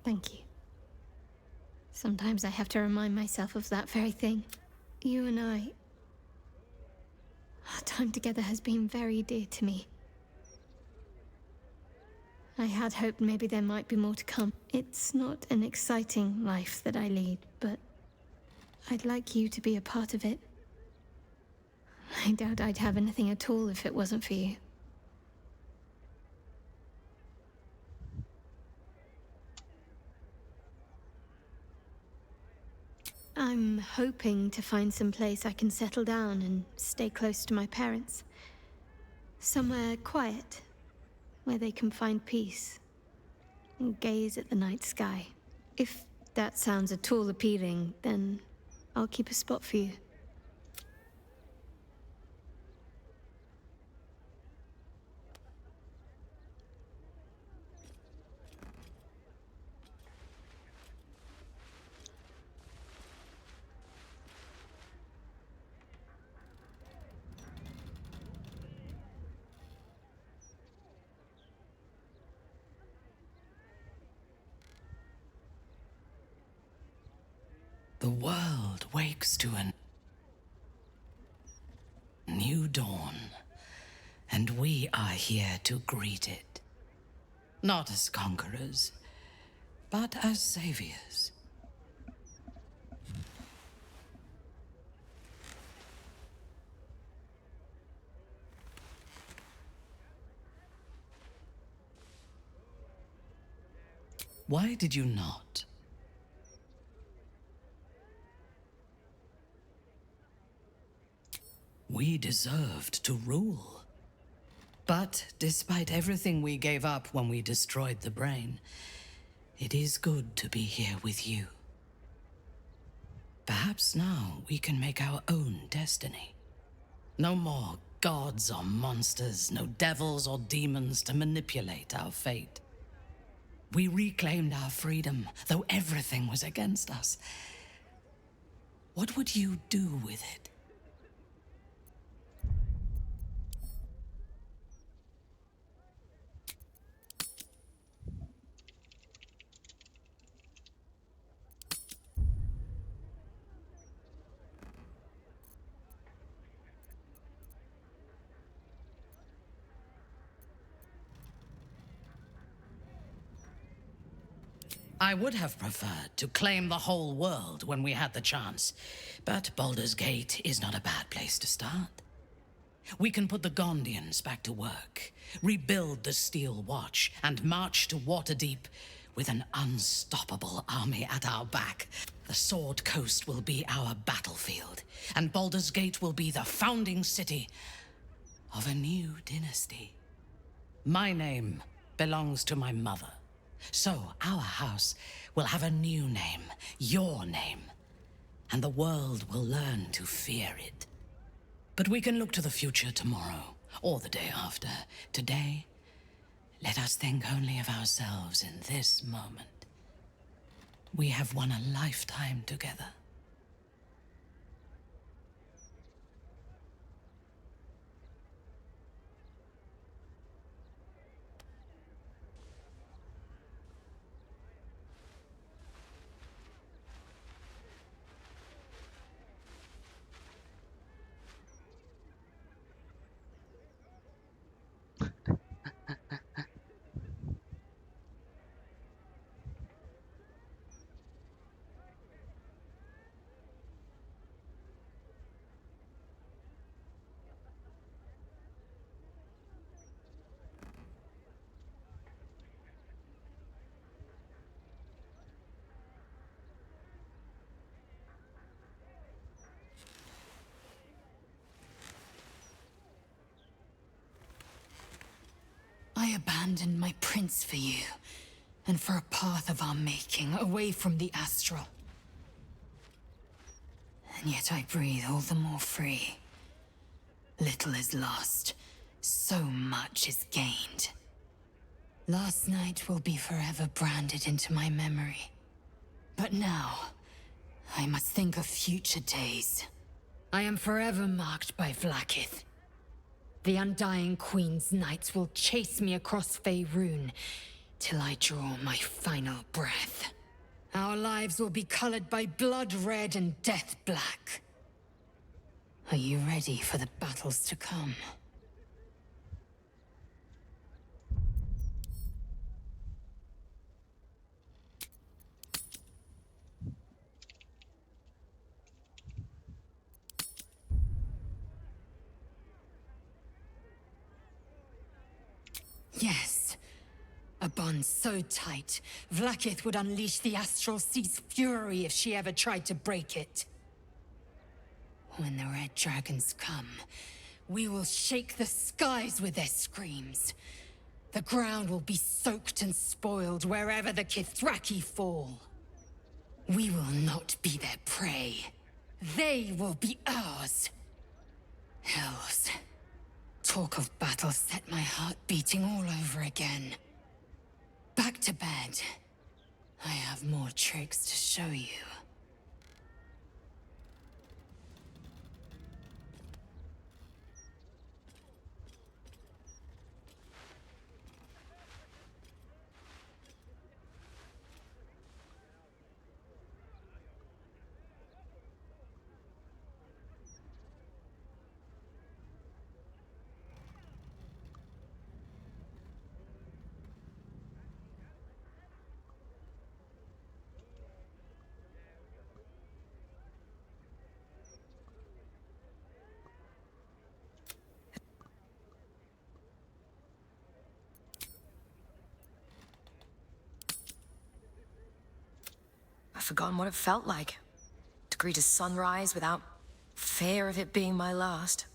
Thank you. Sometimes I have to remind myself of that very thing. You and I... Our time together has been very dear to me. I had hoped maybe there might be more to come. It's not an exciting life that I lead, but I'd like you to be a part of it. I doubt I'd have anything at all if it wasn't for you. I'm hoping to find some place I can settle down and stay close to my parents. Somewhere quiet, where they can find peace and gaze at the night sky. If that sounds at all appealing, then I'll keep a spot for you. The world wakes to a new dawn, and we are here to greet it. Not as conquerors, but as saviors. Why did you not? We deserved to rule. But despite everything we gave up when we destroyed the brain, it is good to be here with you. Perhaps now we can make our own destiny. No more gods or monsters, no devils or demons to manipulate our fate. We reclaimed our freedom, though everything was against us. What would you do with it? I would have preferred to claim the whole world when we had the chance, but Baldur's Gate is not a bad place to start. We can put the Gondians back to work, rebuild the Steel Watch, and march to Waterdeep with an unstoppable army at our back. The Sword Coast will be our battlefield, and Baldur's Gate will be the founding city of a new dynasty. My name belongs to my mother. So our house will have a new name, your name, and the world will learn to fear it. But we can look to the future tomorrow, or the day after. Today, let us think only of ourselves in this moment. We have won a lifetime together. I abandoned my prince for you, and for a path of our making, away from the astral. And yet I breathe all the more free. Little is lost, so much is gained. Last night will be forever branded into my memory. But now, I must think of future days. I am forever marked by Vlaakith. The Undying Queen's knights will chase me across Faerun, till I draw my final breath. Our lives will be colored by blood red and death black. Are you ready for the battles to come? Yes. A bond so tight, Vlaakith would unleash the Astral Sea's fury if she ever tried to break it. When the Red Dragons come, we will shake the skies with their screams. The ground will be soaked and spoiled wherever the Kithraki fall. We will not be their prey. They will be ours. Hells. Talk of battle set my heart beating all over again. Back to bed. I have more tricks to show you. I've forgotten what it felt like to greet a sunrise without fear of it being my last.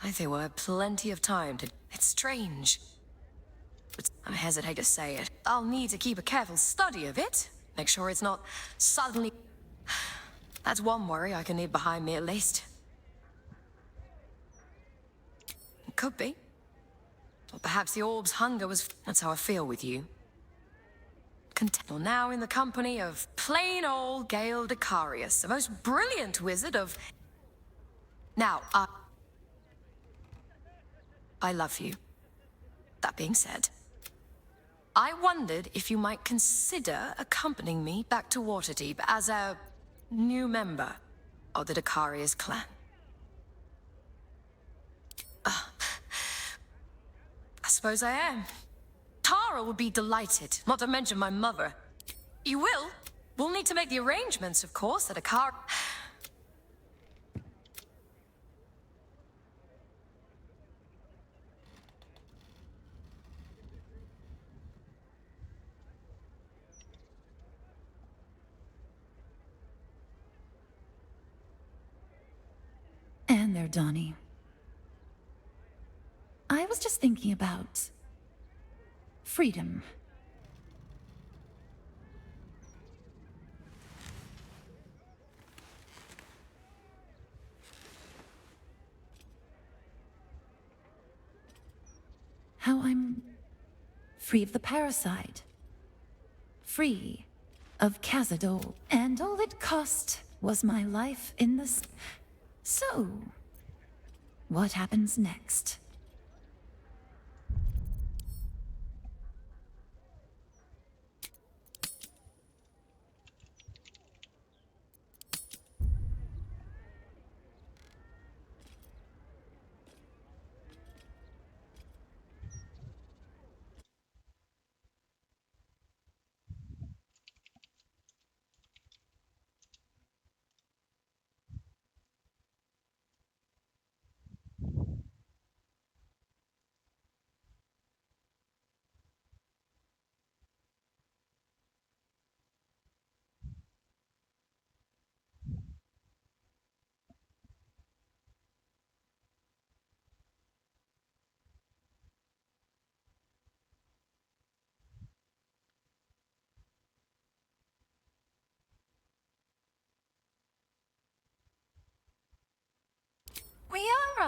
I think we'll have plenty of time to... It's strange. But I hesitate to say it. I'll need to keep a careful study of it. Make sure it's not suddenly... That's one worry I can leave behind me at least. Could be. Or perhaps the orb's hunger was... That's how I feel with you. Well, now in the company of plain old Gale Decarius, the most brilliant wizard of... Now, I love you. That being said, I wondered if you might consider accompanying me back to Waterdeep as a new member of the Decarius clan. I suppose I am. Tara would be delighted, not to mention my mother. You will? We'll need to make the arrangements, of course, at a car... And there, Donnie. I was just thinking about... freedom. How I'm... free of the parasite. Free of Khazad-dûm. And all it cost was my life in this... So... what happens next?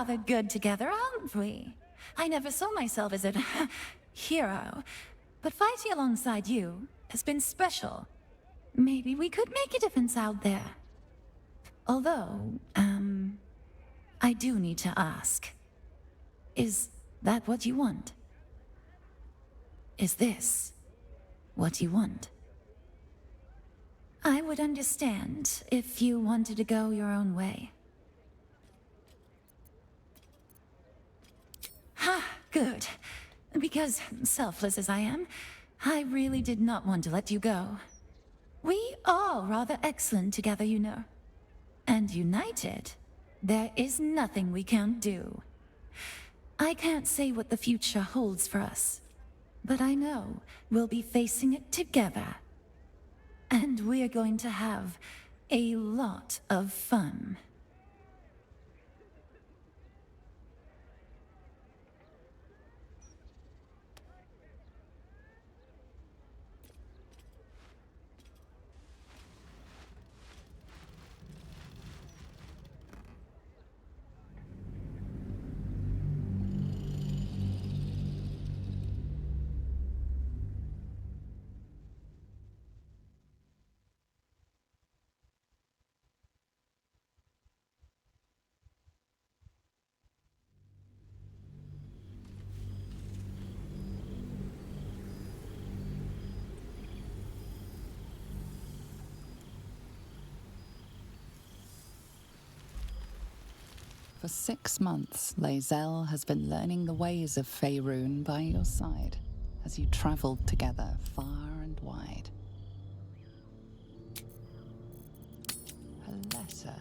rather good together, aren't we? I never saw myself as a hero, but fighting alongside you has been special. Maybe we could make a difference out there. Although, I do need to ask. Is that what you want? Is this what you want? I would understand if you wanted to go your own way. Ha, good. Because, selfless as I am, I really did not want to let you go. We are rather excellent together, you know. And united, there is nothing we can't do. I can't say what the future holds for us, but I know we'll be facing it together. And we're going to have a lot of fun. For 6 months, Lae'zel has been learning the ways of Faerun by your side as you traveled together far and wide. A letter,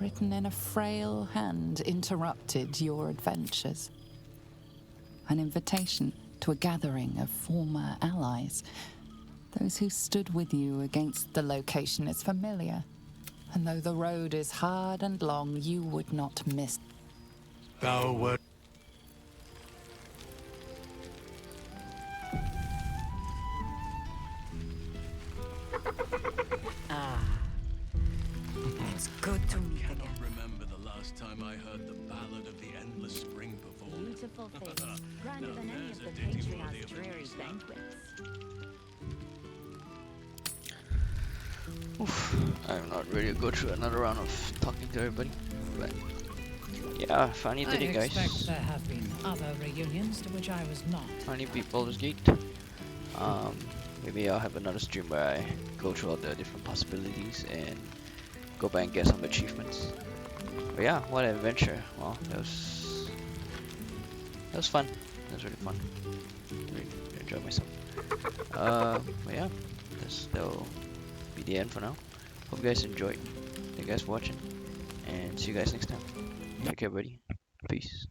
written in a frail hand, interrupted your adventures. An invitation to a gathering of former allies, those who stood with you against the location is familiar. And though the road is hard and long, you would not miss. Thou wert. It's good to meet I cannot remember the last time I heard the ballad of the endless spring performed. Beautiful things, grander Now than any there's of a the ditty worthy patriarch's of a dreary new banquets. Oof, I'm not ready to go through another round of talking to everybody, but yeah, funny did it, I expect guys. there have been other reunions to which I was not. Funny people was geeked. Maybe I'll have another stream where I go through all the different possibilities and go back and get some achievements. But yeah, what an adventure. Well, that was fun. That was really fun. Really enjoyed myself. But yeah, that'll be the end for now. Hope you guys enjoyed. Thank you guys for watching, and see you guys next time. Take care, buddy. Peace.